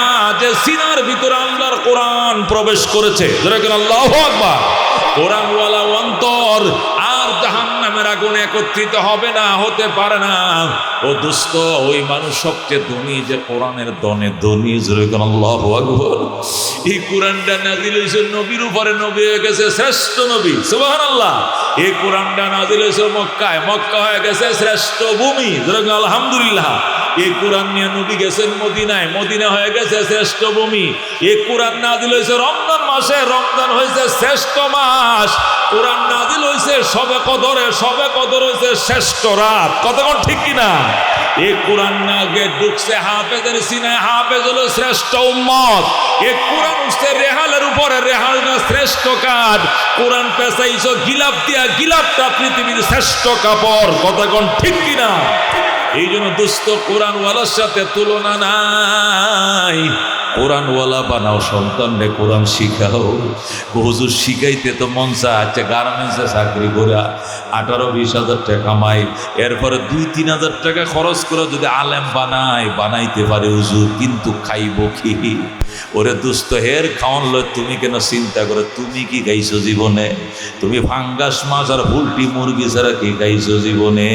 যে সিনার ভিতরে আল্লাহর কোরআন প্রবেশ করেছে। জোরে আল্লাহু আকবার। কোরআনওয়ালা অন্তর আর জাহান্নামের আগুন একত্রিত হবে না, হতে পারে না। ও দুস্থ, ওই মানুষ সবচেয়ে ধনী যে কোরআনের দনে ধনী। জোরে আল্লাহু আকবার। এই কোরআনটা নাযিল হয়েছে নবীর উপরে, নবী হয়ে গেছে শ্রেষ্ঠ নবী। সুবহানাল্লাহ। এই কোরআনটা নাযিল হয়েছে মক্কায়, মক্কা হয়ে গেছে শ্রেষ্ঠ ভূমি। জোরে আলহামদুলিল্লাহ। এই কোরআন নিয়ে নবী গেছেন মদিনায়, মদিনা হয়ে গেছে শ্রেষ্ঠ ভূমি। এই কোরআন নাযিল হয়েছে রমজান মাসে, রমজান হয়েছে শ্রেষ্ঠ মাস। কোরআন নাযিল হয়েছে শবে কদরে, শবে কদর হয়েছে শ্রেষ্ঠ রাত। কতক্ষণ ঠিক কিনা? এই কোরআন নাগে ঢুকছে হাফেজের সিনায়, হাফেজ হলো শ্রেষ্ঠ উম্মত। এই কোরআন উঠছে রেহালের উপরে, রেহাল না শ্রেষ্ঠ কাঠ। কোরআন পেঁচাইছো গিলাপ দিয়া, গিলাপটা পৃথিবীর শ্রেষ্ঠ কাপড়। কতক্ষণ ঠিক কিনা? এই জন্য দুস্থ, কোরআনওয়ালার সাথে তুলনা নাই। কোরআনওয়ালা বানাও, সন্তানরে কোরআন শিখাও। হুজুর শিখাইতে তো মন চাচ্ছে, গার্মেন্টসে চাকরি করে 18-20 হাজার টাকা কামাই, এরপরে 2-3 হাজার টাকা খরচ করে যদি আলেম বানাইতে পারে হুজুর, কিন্তু খাইব কি? ওরে দুস্থ, হের খাওয়ান লয় তুমি কেন চিন্তা করে? তুমি কি খাইছো জীবনে? তুমি ফাঙ্গাস মাছ আর পোল্ট্রি মুরগি ছাড়া কি খাইছো জীবনে?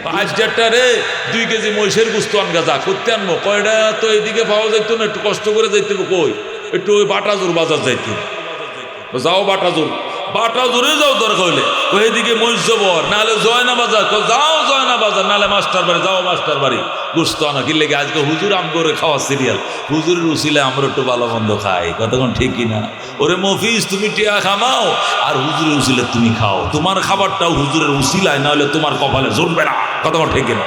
5 রে 2 কেজি মহিষের গুস্ত আনগা, যা করতে আনবো কয়টা? তো এইদিকে পাওয়া যাইতো না, একটু কষ্ট করে যাইতে হবে। কই? একটু ওই বাটাজোর বাজার যাইতো। যাও বাটাজোর, বাটাজোরে যাও দরকার হইলে। এইদিকে মহিষ জবর, নাহলে জয়না বাজার, যাও জয়না বাজার, নাহলে বলে মাস্টার বাড়ি যাও, মাস্টার বাড়ি বুঝতো না কি লেগে আজকে হুজুর আম করে খাওয়া সিরিয়াল, হুজুরের উসিলে আমরা একটু ভালো মন্দ খাই, কতক্ষণ ঠিকই না। ওরে মফিজ তুমি টিয়া খামাও আর হুজুরের উসিলে তুমি খাও, তোমার খাবারটাও হুজুরের উসিলায়, না হলে তোমার কপালে জমবে না, কতক্ষণ ঠিকই না।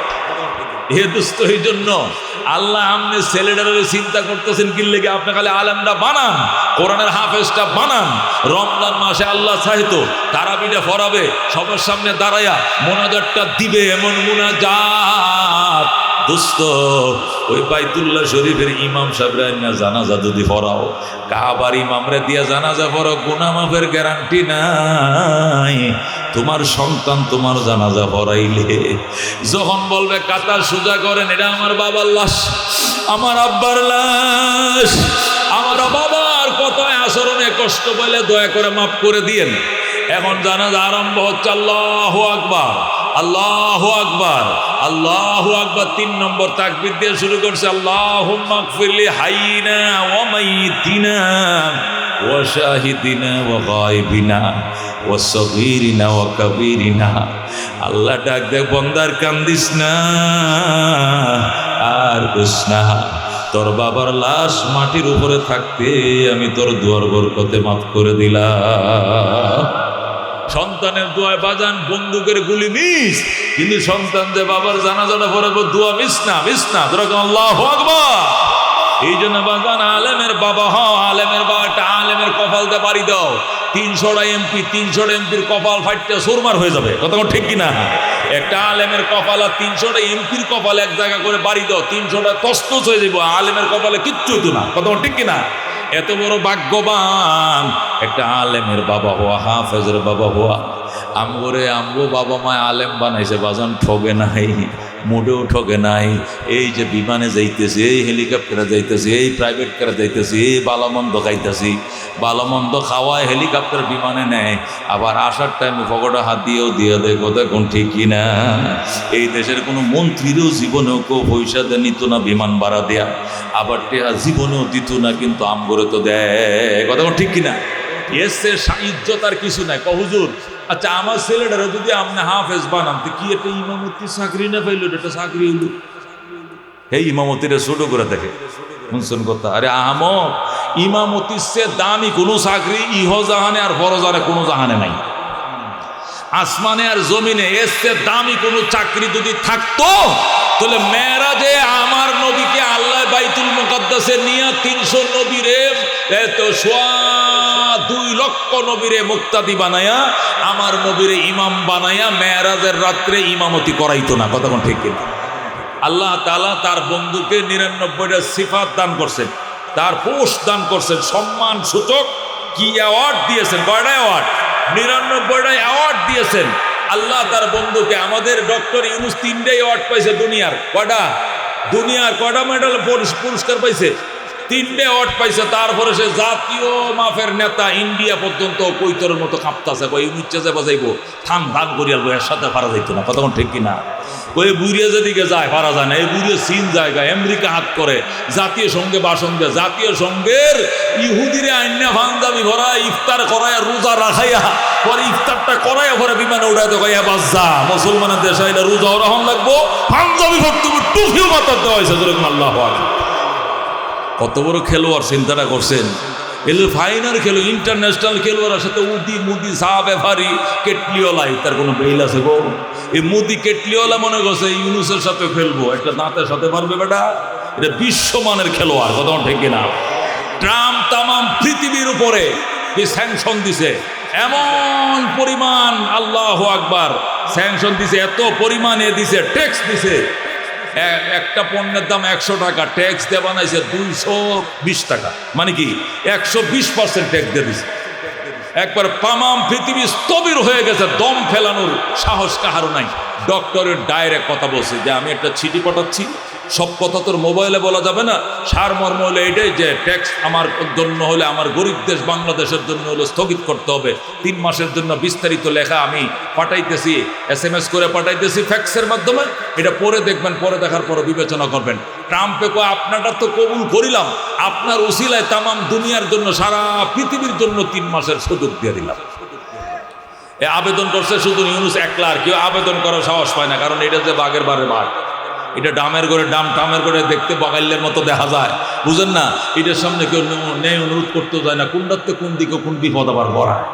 হে দোস্ত, এই জন্য আল্লাহ আমনে ছেলেটারে চিন্তা করতেছেন কি লেগে, আপনি খালি আলেমটা বানান, কোরআনের হাফেজটা বানান। রমজান মাসে আল্লাহ চাইতো তারাবিটা ফরাবে, সবার সামনে দাঁড়ায়া মোনাজাতটা দিবে, এমন মোনাজাত দোস্ত ওই বাইতুল্লাহ শরীফের ইমাম সাহেবরা না জানাজা যদি পড়াও, কাবার ইমামরে দিয়া জানাজা পড়াও, গুনাহ মাফের গ্যারান্টি নাই। তোমার সন্তান তোমার জানাজা পড়াইলে যখন বলবে কাতার সোজা করেন, এটা আমার বাবার লাশ, আমার আব্বার লাশ, আমার বাবার কত আচরণে কষ্ট পেলে দয়া করে মাফ করে দিয়েন। এখন জানাজা আরম্ভ হচ্ছে, আল্লাহু আকবার, আল্লাহু আকবার, আল্লাহু আকবার। 3 নম্বর তাকবীর দিয়ে শুরু করছে, আল্লাহুম্মা গফিরলি হাইয়িনা ওয়া মাইয়িতিনা ওয়া শাহিদিনা ওয়া গায়বিনা ওয়া সগীরিনা ওয়া কাবীরিনা। আল্লাহ ডাক দে, বন্দার কান্দিস না আর কইস না, তোর বাবার লাশ মাটির উপরে থাকতে আমি তোর দুয়ার বরকতে মাফ করে দিলাম। সন্তানের দোয়ায় বাজান বন্দুকের গুলি মিস, কিন্তু সন্তান যে বাবার জানাজাটা পড়াবো দোয়া মিস না, মিস না। আল্লাহু আকবার। এই জন্য বাজান আলেমের বাবা হও, আলেমের বাবা একটা আলেমের কপালতে বাড়ি দাও। 300টা এমপি, 300টা এমপির কপাল ফাটতে সুরমার হয়ে যাবে, কতক্ষণ ঠিক কিনা। একটা আলেমের কপাল আর 300টা এমপির কপাল এক জায়গা করে বাড়ি দাও, 300টা তসতস হয়ে যাবো, আলেমের কপালে কিচ্ছু হতো না, কতক্ষণ ঠিক কিনা। এত বড় ভাগ্যবান একটা আলেমের বাবা হওয়া, হাফেজের বাবা হওয়া। আমগো বাবা মায় আলেম বানাইছে বাজান, ঠগে নাই, মোটেও ঠগে নাই। এই যে বিমানে যাইতেছি, এই হেলিকপ্টারে যাইতেছি, এই প্রাইভেট কারে যাইতেছি, এই বালামন্দ খাইতেছি, বালামন্দ খাওয়ায় হেলিকপ্টার বিমানে নেয়, আবার আসার টাইমে পকেটে হাত দিয়েও দিয়ে দেয়, কথা কোন ঠিকই না। এই দেশের কোনো মন্ত্রীরও জীবনেও কেউ পয়সা দেয় নিত না বিমান ভাড়া দেয়া, আবার টেহা জীবনেও দিত না, কিন্তু আমগরে তো দেয়, কথা কোন ঠিক কিনা। এসে ইজ্জত আর কিছু নাই। হুজুর আচ্ছা আমার ছেলেটারা যদি আপনি হাফেজ বানান, তো কি একটা ইমামতির চাকরি না পাইল, এটা চাকরি হইল। এই ইমামতিরা ছোট করে দেখে, শুনছেন কথা। আরে আহমদ, ইমামতির চেয়ে দামি কোনো চাকরি ইহ জাহানে আর পরজাহানে কোনো জাহানে নাই। আসমানে আর জমিনে এর চেয়ে দামি কোনো চাকরি যদি থাকতো, তাহলে মেরাজে আমার নবীকে আল্লাহ বাইতুল মুকাদ্দাসে নিয়ে 300 নবীরে 2 লক্ষ নবীরে মুক্তাদি বানায়া, আমার নবীরে ইমাম বানায়া মেরাজের রাত্রে ইমামতি করাইতো না, কথা কোন ঠিক কিনা। আল্লাহ তাআলা তার বন্ধুকে 99টা সিফাত দান করছেন, তার পোস্ট দান করছেন, সম্মান সূচক কি অ্যাওয়ার্ড দিয়েছেন, কয়টা অ্যাওয়ার্ড, 99টা অ্যাওয়ার্ড দিয়েছেন আল্লাহ তার বন্ধুকে। আমাদের ডক্টর ইউনূস 3টে অ্যাওয়ার্ড পাইছে দুনিয়ার, কয়টা মেডেল পুরস্কার পাইছে, 3টে অ্যাওয়ার্ড পাইছে। তারপরে সে জাতীয় মাফের নেতা, ইন্ডিয়া পর্যন্ত কৈতরের মতো কাঁপতাছে, কই ইউনিচ্ছে যে বাজাইবো থাম ধান করিয়াল এর সাথে পারা যাইতো না, কতক্ষণ ঠিক কিনা। ওই বুড়িয়া যেদিকে যায় পারা যায় না, এই বুড়িয়া চীন জায়গা আমেরিকা হাত করে, জাতীয় সঙ্গে ভাষণ দেয়, জাতীয় সঙ্গের ইহুদিরে আইনা পাঞ্জাবি ভরা ইফতার করাইয়া রোজা রাখাইয়া পরে ইফতারটা করাইয়া পরে বিমানে উঠাই তো কইয়া বাজ্জা মুসলমানের দেশে এটা রোজাও রাখুন লাগবো, পাঞ্জাবি ভর্তি টুপিও মাথার দেওয়া হয়েছে। আল্লাহু আকবার। কত বড় খেলোয়াড় চিন্তাটা করছেন। এল ফাইনাল খেলো, ইন্টারন্যাশনাল খেলোয়াড়ের সাথে মুদি সাহাবে ভারি কেটলিওলাই, তার কোনো বেইল আছে গো। এই মুদি কেটলিওয়ালা মনে করছে ইউনুসের সাথে খেলবো, একটা দাঁতের সাথে পারবে বেটা, এটা বিশ্বমানের খেলোয়াড়, কথা ঠিক না। ট্রাম্প তামাম পৃথিবীর উপরে স্যাংশন দিছে, এমন পরিমাণ, আল্লাহু আকবার, স্যাংশন দিছে, এত পরিমাণে দিছে, ট্যাক্স দিছে। একটা পণ্যের দাম 100 টাকা, ট্যাক্স দিয়ে বানাইছে 220 টাকা, মানে কি 120% ট্যাক্স দিয়ে দিছে। একবার তামাম পৃথিবী স্থবির হয়ে গেছে, দম ফেলানোর সাহস কাহারও নাই। ডক্টরের ডাইরেক্ট কথা বলছে যে আমি একটা চিঠি পাঠাচ্ছি, সব কথা তোর মোবাইলে বলা যাবে না, সারমর্ম হলো এইটাই যে ট্যাক্স আমার জন্য হলে, আমার গরিব দেশ বাংলাদেশের জন্য হলে স্থগিত করতে হবে। 3 মাসের জন্য বিস্তারিত লেখা আমি পাঠাইতেছি, SMS করে পাঠাইতেছি ফ্যাক্সের মাধ্যমে, এটা পরে দেখবেন, পরে দেখার পরে বিবেচনা করবেন। ট্রাম্পে কয় আপনারটা তো কবুল করিলাম, আপনার উসিলায় তামাম দুনিয়ার জন্য, সারা পৃথিবীর জন্য 3 মাসের সুযোগ দিয়ে দিলাম। এ আবেদন করছে শুধু ইউনুস একলা, আর কেউ আবেদন করার সাহস পায় না, কারণ এটা যে বাঘের বারে বাঘ, এটা ডামের করে ডাম, টামের করে দেখতে বাগাইলের মতো দেখা যায়, বুঝেন না? এটার সামনে কেউ নেই, অনুরোধ করতে যায় না, কোনটাতে কোন দিকে কোন বিপদ আবার বড়ায়।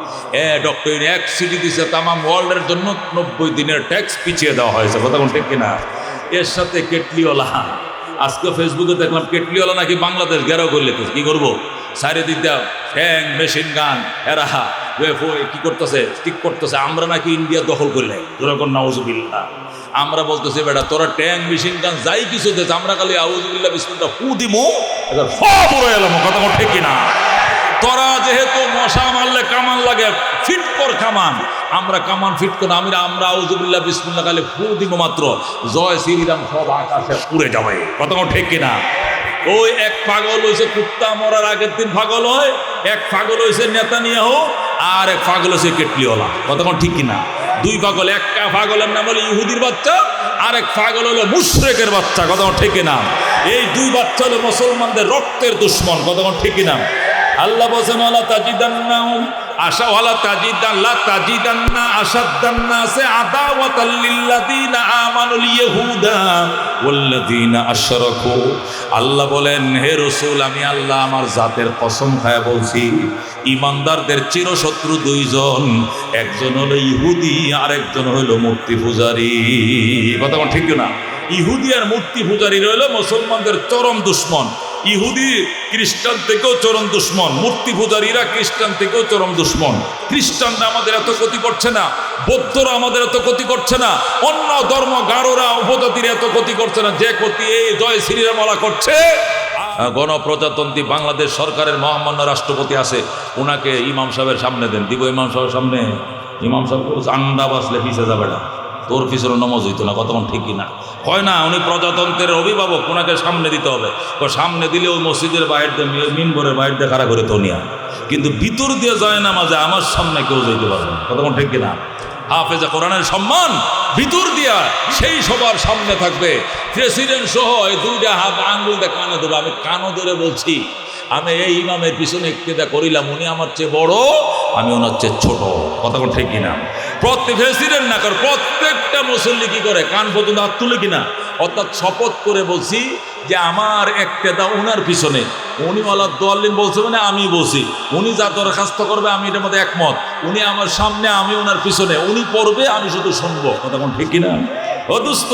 ডক্টর এক সিটি দিছে তামাম ওয়ার্ল্ডের জন্য 90 দিনের ট্যাক্স পিছিয়ে দেওয়া হয়েছে, কথা কোন ঠিক কিনা? এর সাথে কেটলিওয়ালা, আজকে ফেসবুকে দেখলাম কেটলিওয়ালা নাকি বাংলাদেশ ঘেরাও করলে, কি করবো? চারিদিকে ট্যাং, মেশিন গান, এরা কি করতেছে, ঠিক করতেছে। আমরা নাকি ইন্ডিয়া দখল করলে, যেরকম নাউজুবিল্লাহ। আমরা বলতেছি বেটা তোরা ট্যাং, মেশিন গান যাই কিছু দেশ, আমরা খালি আউজুবিল্লাহ বিসমিল্লাহ ফু দিমু, সব উড়ে এলাম, কথা ঠিক কিনা? তোরা যেহেতু মশা মারলে কামান লাগে, ফিট কর কামান, আমরা কামান ফিট করি, আমরা আউজুবিল্লাহ বিসমিল্লাহ খালি ফু দিব মাত্র, জয় শ্রীরাম সব আকাশে উড়ে যাবে, কথা ঠিক কিনা? ওই এক পাগল হয়েছে কুত্তা মরার আগের দিন পাগল হয়, এক পাগল হয়েছে নেতানিয়াহু, আর এক পাগল হয়েছে কেটলিওয়ালা, কথা ঠিক কিনা? দুই পাগল, এক পাগলের নাম হলো ইহুদির বাচ্চা, আর এক পাগল হলো মুশরিকের বাচ্চা, কথা ঠিক কিনা? এই দুই বাচ্চা হলো মুসলমানদের রক্তের দুশ্মন, কথা ঠিক কিনা? আল্লাহ বলেছেন ওয়ালা তাজিদান্নাহুম আশা ওয়ালা তাজিদান্না আশাদ্দান নাসি আদাওয়াতাল লিল্লাযিনা আমানুল ইয়াহুদা ওয়াল্লাযিনা আশরাকু। আল্লাহ বলেন, হে রাসূল, আমি আল্লাহ আমার জাতের কসম খায়া বলছি, ঈমানদারদের চিরশত্রু দুইজন, একজন হলো ইহুদি আর একজন হলো মূর্তি পূজারী, কথা ঠিক না? ইহুদি আর মূর্তি পূজারী হলো মুসলমানদের চরম দুশ্মন। ইহুদি খ্রিস্টান থেকেও চরম দুশ্মন, মূর্তি পূজারীরা খ্রিস্টান থেকেও চরম দুশ্মন। খ্রিস্টানরা আমাদের এত ক্ষতি করছে না, বৌদ্ধরা আমাদের এত ক্ষতি করছে না, অন্য ধর্ম গারোরা উপজাতিরা এত ক্ষতি করছে না, যে ক্ষতি এই জয় শ্রীরামলা করছে। গণপ্রজাতন্ত্রী বাংলাদেশ সরকারের মহামান্য রাষ্ট্রপতি আছে, ওনাকে ইমাম সাহেবের সামনে দেন, দিব ইমাম সাহেবের সামনে। ইমাম সাহেব আন্ডা বাসলে পিছে যাবে না, তোর পিছনে নমজ হইতো না, কতক্ষণ ঠিকই না হয় না। উনি প্রজাতন্ত্রের অভিভাবক, ওনাকে সামনে দিতে হবে। সামনে দিলে ওই মসজিদের বাইরে দিয়ে, মিনবরের বাইরে দিয়ে খাড়া করে তো নিয়া, কিন্তু ভিতর দিয়ে যায় না মাঝে, আমার সামনে কেউ যাইতে পারবে না, কতক্ষণ ঠিক কিনা? হাফেজা কোরআনের সম্মান ভিতর দিয়া সেই সবার সামনে থাকবে। প্রেসিডেন্ট সহ এই দুইটা হাত আঙ্গুল দিয়ে কানে ধরে, আমি কানো ধরে বলছি, আমি এই ইমামের পিছনে ইক্তেদা করিলাম, উনি আমার চেয়ে বড়, আমি ওনার চেয়ে ছোট, কতক্ষণ ঠিক কিনা? প্রত্যেক প্রেসিডেন্ট না করে প্রত্যেকটা মুসল্লি কি করে, কান পর্যন্ত হাত তুলে কিনা, অর্থাৎ শপথ করে বলছি যে আমার ইক্তেদা ওনার পিছনে, উনি আল্লাহ দোয়াল্লিন বলছে মানে আমি বলছি, উনি যা দরখাস্ত করবে আমি এটার মধ্যে একমত, উনি আমার সামনে আমি ওনার পিছনে, উনি পড়বে আমি শুধু শুনবো, কতক্ষণ ঠিক কিনা? ও দোস্ত,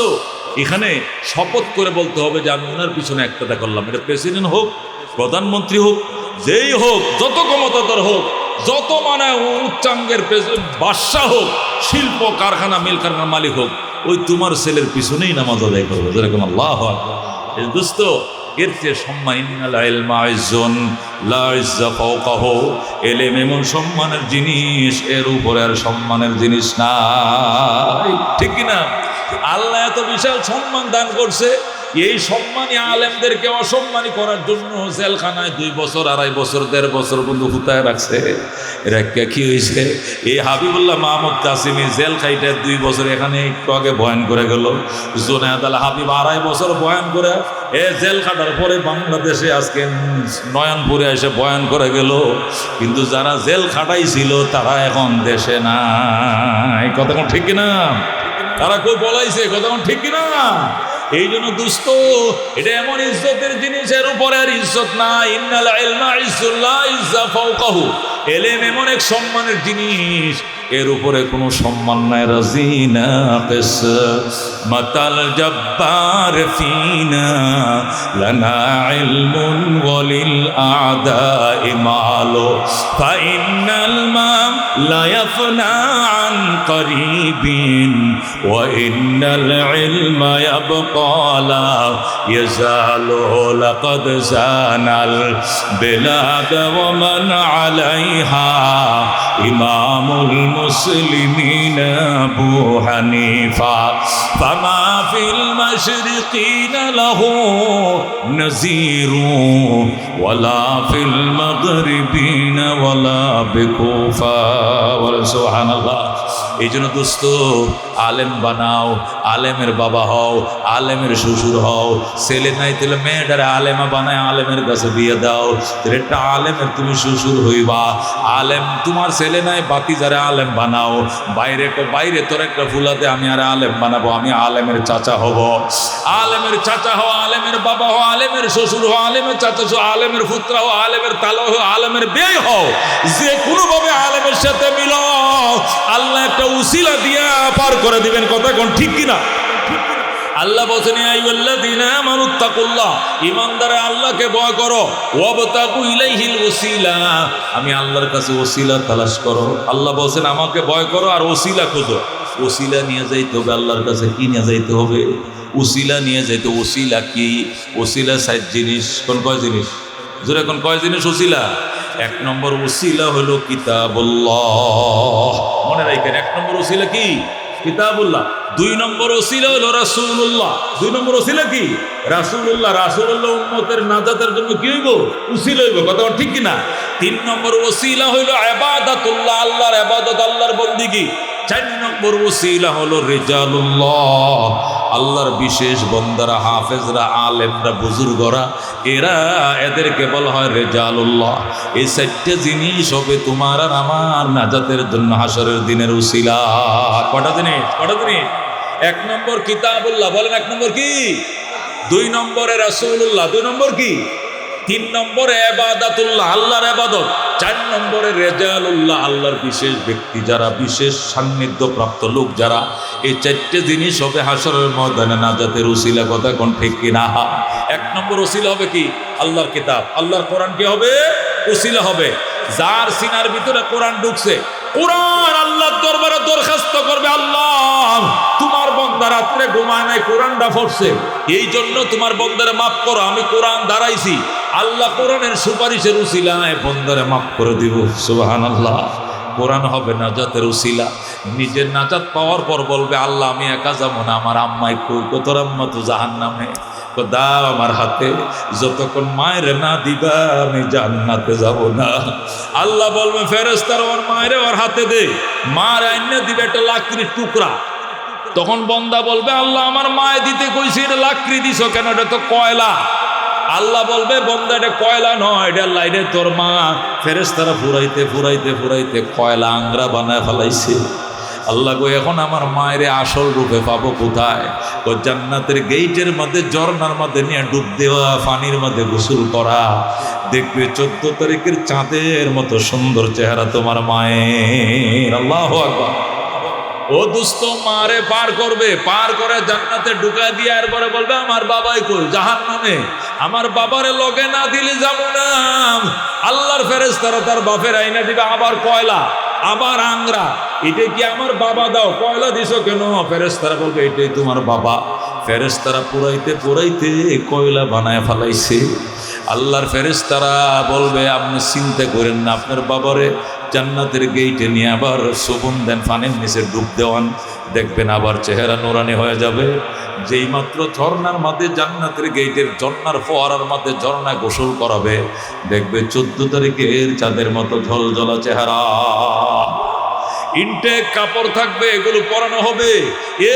এখানে শপথ করে বলতে হবে যে আমি ওনার পিছনে ইক্তেদা করলাম। এটা প্রেসিডেন্ট হোক, প্রধানমন্ত্রী হোক, যেই হোক, যত ক্ষমতাধর হোক, যত মানে উচ্চাঙ্গের বাদশাহ হোক, শিল্প কারখানা মিল কারখানার মালিক হোক, ওই তোমার ছেলের পিছনেই নামাজ আদায় করবে, যেরকম আল্লাহু আকবার। দোস্ত, এর চেয়ে সম্মান, ইন্নাল ইলমা ইজ্জুন লা ইজ্জা ফাওকাহু, ইলম এমন সম্মানের জিনিস, এর উপরে আর সম্মানের জিনিস নাই, ঠিক কিনা? আল্লাহ এত বিশাল সম্মান দান করছে, এই সম্মানী আলেমদেরকে অসম্মানী করার জন্য জেলখানায় 2 বছর, 2.5 বছর, 1.5 বছর বন্ধু হুতায় রাখছে। এরা কি হয়েছে? এই হাবিবুল্লাহ মাহমুদ কাসিমি জেল খাইটা 2 বছর এখানে একটু আগে বয়ান করে গেল। জুনায়েদ আল হাবিব 2.5 বছর বয়ান করে জেল খাটার পরে বাংলাদেশে আজকে নয়নপুরে এসে বয়ান করে গেল, কিন্তু যারা জেল খাটাইছিল তারা এখন দেশে নাই, কতক্ষণ ঠিক কিনা? তারা কই বলাইছে, কতক্ষণ ঠিক কিনা? এই জন্য দুস্থ, এটা এমন ইজ্জতের জিনিস, এর উপরে আর ইজ্জত নাই। ইন্নাল ইলমা ইজ্জুন লা ইজ্জা ফাওকাহু, ইলম এমন এক সম্মানের জিনিস, এর উপরে কোনো সম্মান নাই। রাজিনা কিসমাতাল জব্বার ফিনা লানা ইলমুন ওয়ালিল আ'দাই মালু ফাইন্নাল মা লা ইয়াফনা আন করিবিন ওয়া ইন্নাল ইলমা ইয়াবকা লা ইয়াজালু লাকাদ জানাল বিলাদ ওয়া মান আলাইহা ইমামুল মুসলিমিন আবু হানিফা ফামা ফিল মাশরিকিন লাহু নাযীরু ওয়ালা ফিল মাগরিবিন ওয়ালা বিকুফা। সুবহানাল্লাহ। এই জন্য দোস্ত, আলেম বানাও, আলেমের বাবা হও, আলেমের শ্বশুর হও। ছেলে নাই তাহলে মেয়েটারে আলেমা বানায় আলেমের কাছে বিয়ে দাও, তাহলে একটা আলেমের তুমি শ্বশুর হইবা। আলেম তোমার ছেলে নাই, বাতি যারা আলেম বানাও। বাইরে তোর একটা ফুলাতে আমি আর আলেম বানাবো, আমি আলেমের চাচা হব। আলেমের চাচা হও, আলেমের বাবা হও, আলেমের শ্বশুর হও, আলেমের চাচা হও, আলেমের পুত্র হও, আলেমের তালা হও, আলেমের বিয়ে হও। যে কোনোভাবে আলেমের সাথে মিলো, আল্লাহ একটা উসিলা দিয়া পার করে দিবেন। কথা কোন ঠিক কিনা? আল্লাহ বলেন, ইয়া আইয়ুহাল্লাযীনা আমানুত্তাকুল্লাহ, ঈমানদাররা আল্লাহকে ভয় করো। ওয়াবতাগু ইলাইহিল ওসিলা, আমি আল্লাহর কাছে ওসিলা তালাশ করো। আল্লাহ বলেন আমাকে ভয় করো আর ওসিলা খোঁজো। ওসিলা নিয়ে যাইতে হবে আল্লাহর কাছে। কি নিয়ে যাইতে হবে? ওসিলা নিয়ে যাইতে। ওসিলা কি? ওসিলা 7 জিনিস। কোন কয় জিনিস? জোরে কোন কয় জিনিস ওসিলা? 1 নম্বর ওসিলা হলো কিতাবুল্লাহ। মনে রাখেন, 1 নম্বর ওসিলা কি? কিতাবুল্লাহ। 2 নম্বর ওসিলা হলো রাসূলুল্লাহ। 2 নম্বর ওসিলা কি? রাসূলুল্লাহ। রাসূলুল্লাহ উম্মতের নাজাতের জন্য কি হইব? উসিলা হইব। কথা ঠিক কি না? 3 নম্বর ওসিলা হইল ইবাদাতুল্লাহ, আল্লাহর ইবাদত, আল্লাহর বন্দেগী। 4 নম্বর ওসিলা হলো রিজালুল্লাহ, আল্লাহর বিশেষ বন্দারা, হাফেজরা, আলেমরা, বুজুর্গরা, এদেরকে বলা হয় রিজালুল্লাহ। এই 4টা জিনিস হবে তোমার আর আমার নাজাতের জন্য হাসরের দিনের উসিলা। কটা জিনিস? 1 নম্বর কিতাবুল্লাহ, বলেন 1 নম্বর কি? 2 নম্বরে রাসূলুল্লাহ, 2 নম্বর কি? 3 নম্বরে ইবাদাতুল্লাহ, আল্লাহর ইবাদত। 4 নম্বরে রিজালুল্লাহ, আল্লাহর বিশেষ ব্যক্তি যারা, বিশেষ সান্নিধ্য প্রাপ্ত লোক যারা। এই 4টে জিনিস হবে হাসরের ময়দানে নাজাতের উসিলা। কথা কোন ঠিক কিনা? 1 নম্বর উসিলা হবে কি? আল্লাহর কিতাব, আল্লাহর কোরআন কি হবে? উসিলা হবে। যার সিনার ভিতরে কোরআন ঢুকছে, কোরআন আল্লাহর দরবারে দরখাস্ত করবে, আল্লাহ তোমার বান্দা রাত্রে ঘুমায় নাই, কোরআনটা পড়ছে, এই জন্য তোমার বান্দারে মাফ করো, আমি কোরআন দাঁড়াইছি। আল্লাহ কোরআনের সুপারিশের উসিলায় বান্দারে মাফ করে দিব। সুবহানাল্লাহ। কোরআন হবে নাজাতের উসিলা। নিজের নাজাত পাওয়ার পর বলবে, আল্লাহ আমি একা যাবো না, আমার আম্মাই কই? তোর আম্মা তো জাহান্নামে। দাও আমার হাতে, যতক্ষণ মায়ের না দিবা আমি জান্নাতে যাব না। আল্লাহ বলবে ফেরেশতার ওর মায়ের ওর হাতে দে, মার আইনে দিবে একটা লাকড়ির টুকরা। তখন বন্দা বলবে, আল্লাহ আমার মায়ে দিতে কইছি, এটা লাকড়ি দিছ কেন? এটা তো কয়লা। আল্লাহ বলবে, বন্দা এটা কয়লা নয়, এটা লাইনে তোর মা ফেরেশতারা ফুরাইতে ফুরাইতে ফুরাইতে কয়লা আংরা বানায় ফেলাইছে। আল্লাহ গো, এখন আমার মায়ের আসল রূপে পাবো কোথায়? ও জান্নাতের গেইটের মধ্যে, ঝর্ণার মধ্যে নিয়ে ডুব দেওয়া, পানির মধ্যে গোসল করা। দেখবে 14 তারিখের চাঁদের মতো সুন্দর চেহারা তোমার মায়ের। আল্লাহু আকবার। ও দুস্থ মারে পার করবে, পার করে জান্নাতে ঢুকা দিয়ে আর পরে বলবে, আমার বাবাই কই? জাহান্নামে। আমার বাবারে লগে না দিলে যাবো না। আল্লাহর ফেরেশতারা তার বাপের আইনা দিবে আবার কয়লা, আবার আংরা। এটা কি আমার বাবা? দাও, কয়লা দিছো কেন? ফেরেশতারা বলবে, এটাই তোমার বাবা। ফেরেশতারা পুরাইতে পুরাইতে কয়লা বানায় ফেলাইছে। আল্লাহর ফেরেশতারা বলবে, আপনি চিন্তা করেন না, আপনার বাবারে জান্নাতের গেইটে নিয়ে আবার সুবন দেন, পানির নিচে ডুব দেওয়ান, দেখবেন আবার চেহারা নুরানি হয়ে যাবে। যেই মাত্র ঝর্ণার মধ্যে, জান্নাতের গেইটের ঝর্ণার ফোয়ারার মধ্যে ঝর্ণা গোসল করাবে, দেখবে 14 তারিখের চাঁদের মতো ঝলঝলা চেহারা। ইনটেক কাপড় থাকবে, এগুলো পরানো হবে।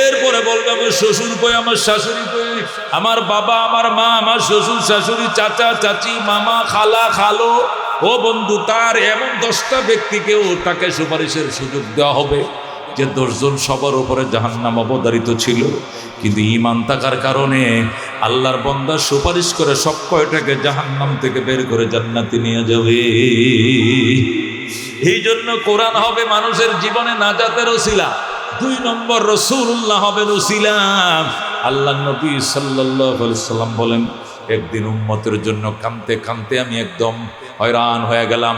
এরপরে বলবে, আমার শ্বশুর কই, আমার শাশুড়ি কই, আমার বাবা, আমার মা, আমার শ্বশুর শাশুড়ি, চাচা চাচি, মামা খালা খালো। ও বন্ধু, তার এমন 10টা ব্যক্তিকেও তাকে সুপারিশের সুযোগ দেওয়া হবে যে 10 জন সবার উপরে জাহান্নাম অবধারিত ছিল, কিন্তু ঈমান থাকার কারণে আল্লাহর বান্দা সুপারিশ করে সব কয়টাকে জাহান্নাম থেকে বের করে জান্নাতে নিয়ে যাবে। এই জন্য কোরআন হবে মানুষের জীবনে নাজাতের উসিলা। 2 নম্বর রাসূলুল্লাহ হবে উসিলা। আল্লাহ নবী সাল্লাল্লাহু আলাইহি সাল্লাম বলেন, একদিন উম্মতের জন্য কাঁদতে কাঁদতে আমি একদম হয়রান হয়ে গেলাম,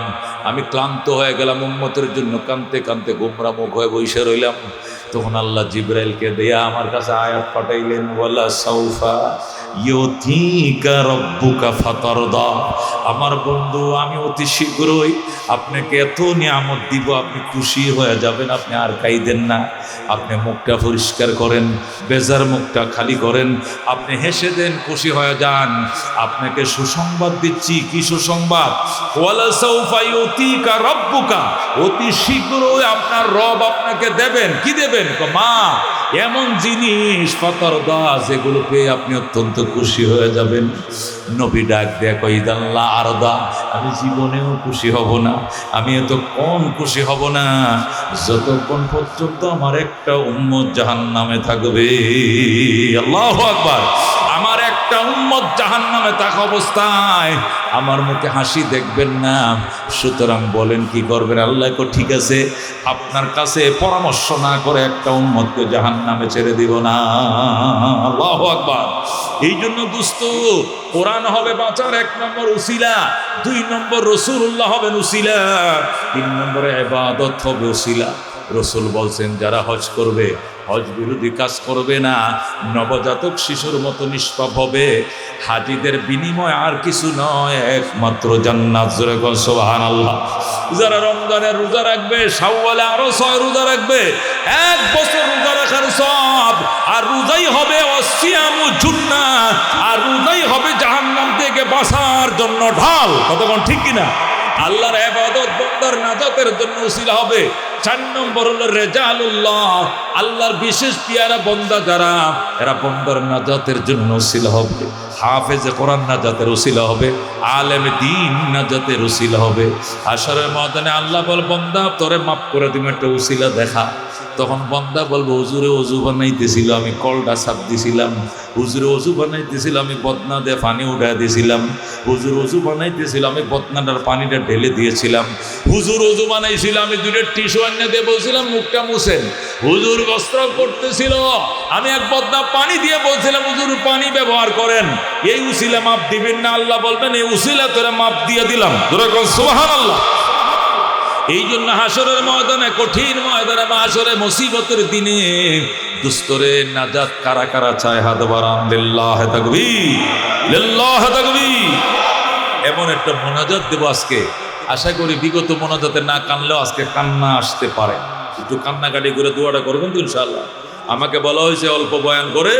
আমি ক্লান্ত হয়ে গেলাম, উম্মতের জন্য কাঁদতে কাঁদতে গোমরা মুখ হয়ে বসে রইলাম। তখন আল্লাহ জিবরাইলকে দেয়া আমার কাছে আয়াত পাঠাইলেন, ওয়ালা সাউফা ইউতিকা রাব্বুকা ফাতারদা। আমার বন্ধু, আমি অতি শীঘ্রই আপনাকে এত নিয়ামত দিব, আপনি খুশি হয়ে যাবেন, আপনি আর কাইদেন না। আপনি মুখটা পরিষ্কার করেন, বেজার মুখটা খালি করেন, আপনি হেসে দেন, খুশি হয়ে যান। আপনাকে সুসংবাদ দিচ্ছি। কি সুসংবাদ? ওয়ালা সাউফা ইউতিকা রাব্বুকা, অতি শীঘ্রই আপনার রব আপনাকে দেবেন। কি দেবেন? মা, এমন জিনিস ফাতারদা, যেগুলো পেয়ে আপনি অত্যন্ত খুশি হয়ে যাবেন। নবী ডাক দেয়া কই, ইদাল্লাহ আরদা, আমি জীবনেও খুশি হব না, আমি এত কম খুশি হব না যতক্ষণ পর্যন্ত আমার একটা উম্মত জাহান্নামে থাকবে। আল্লাহু আকবার। আমার একটা উম্মত জাহান্নামে থাকা অবস্থায় আমার মুখে হাসি দেখবেন না। সুতরাং বলেন কি করবেন? আল্লাহ কো, ঠিক আছে, আপনার কাছে পরামর্শ না করে একটা উম্মতকে জাহান্নামে ছেড়ে দিব না। আল্লাহু আকবার। এই জন্য দোস্ত, কোরআন হবে বাঁচার 1 নম্বর উসিলা, 2 নম্বর রাসূলুল্লাহ হবেন উসিলা, 3 নম্বরে ইবাদত হবে উসিলা। রসুল বলছেন, যারা হজ করবে, হজ বিরোধী কাজ করবে না, নবজাতক শিশুর মতো নিষ্পাপ হবে, হাজিদের বিনিময় আর কিছু নয়, একমাত্র জান্নাত। জোরে বল সুবহানাল্লাহ। যারা রমজানের রোজা রাখবে, শাওয়ালে আরো 6 রোজা রাখবে, 1 বছর রোজা রাখার সব। আর রোজাই হবে ওয়াসিয়ামু জুন্নাহ, আর রোজাই হবে জাহান্নাম থেকে বাঁচার জন্য ঢাল। কতক্ষণ ঠিক কিনা? আল্লাহর ইবাদত বান্দার নাজাতের জন্য উসিলা হবে। 4 নম্বর হলো রেজালুল্লাহ, আল্লাহর বিশেষ পিয়ারা বান্দা যারা, এরা বান্দার নাজাতের জন্য উসিলা হবে। হাফেজে কোরআন নাজাতের উসিলা হবে, আলেমে দ্বীন নাজাতের উসিলা হবে। হাশরের ময়দানে আল্লাহ বল, বান্দা তোরে মাফ করে দিম, একটা উসিলা দেখা। তখন বান্দা বলবো, হুজুরে ওযু বানাইতেছিল, আমি কলটা সাপ দিছিলাম। হুজুরে ওযু বানাইতেছিল, আমি বদনা দিয়ে পানি উঠাই দিয়েছিলাম। হুজুর ওযু বানাইতেছিল, আমি বদনাটার পানিটা ঢেলে দিয়েছিলাম। হুজুর ওযু বানাইছিল, আমি 2টা টিস্যু এনে দিয়ে বলছিলাম মুখটা মুছেন। হুজুর বস্ত্র করতেছিল, আমি 1 বদনা পানি দিয়ে বলছিলাম হুজুর পানি ব্যবহার করেন। এই উসিলা মাপ দিবেন না? আল্লাহ বলবেন, এই উসিলা তোরা মাপ দিয়ে দিলাম। সুবহানাল্লাহ। এই জন্য হাসরের ময়দানে, কঠিন ময়দানে, হাসরে মুসিবতের দিনে দুস্তরে নাজাত কারা কারা চায়? হাত বাড়ান। লিল্লাহি তাকবীর, লিল্লাহি তাকবীর। এমন একটা মোনাজাত দেব আজকে, আশা করি বিগত মোনাজাতে না কানলেও আজকে কান্না আসতে পারে। একটু কান্নাকাটি করে দোয়াটা করবেন তো ইনশাআল্লাহ। আমাকে বলা হয়েছে অল্প বয়ান করে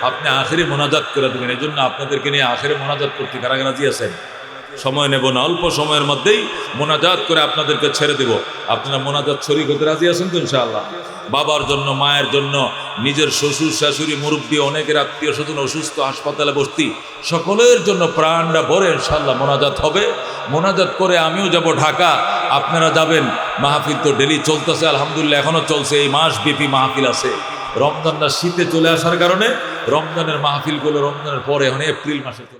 আপনি আখেরি মোনাজাত করে দেবেন। এই জন্য আপনাদেরকে নিয়ে আখেরি মোনাজাত করতে কারা কারা আছেন? সময় নেব না, অল্প সময়ের মধ্যেই মোনাজাত করে আপনাদেরকে ছেড়ে দেব। আপনারা মোনাজাত শরীক হতে রাজি আছেন তো ইনশাআল্লাহ? বাবার জন্য, মায়ের জন্য, নিজের শ্বশুর শাশুড়ি, মুরব্বী, অনেকের আত্মীয় স্বজন অসুস্থ, হাসপাতালে ভর্তি, সকলের জন্য প্রাণটা ভরে ইনশাআল্লাহ মোনাজাত হবে। মোনাজাত করে আমিও যাব ঢাকা, আপনারা যাবেন। মাহফিল তো ডেলি চলতেছে, আলহামদুলিল্লাহ এখনো চলছে। এই মাস ব্যাপী মাহফিল আছে। রমজানটা শীতে চলে আসার কারণে রমজানের মাহফিলগুলো রমজানের পরে, এখন এপ্রিল মাসে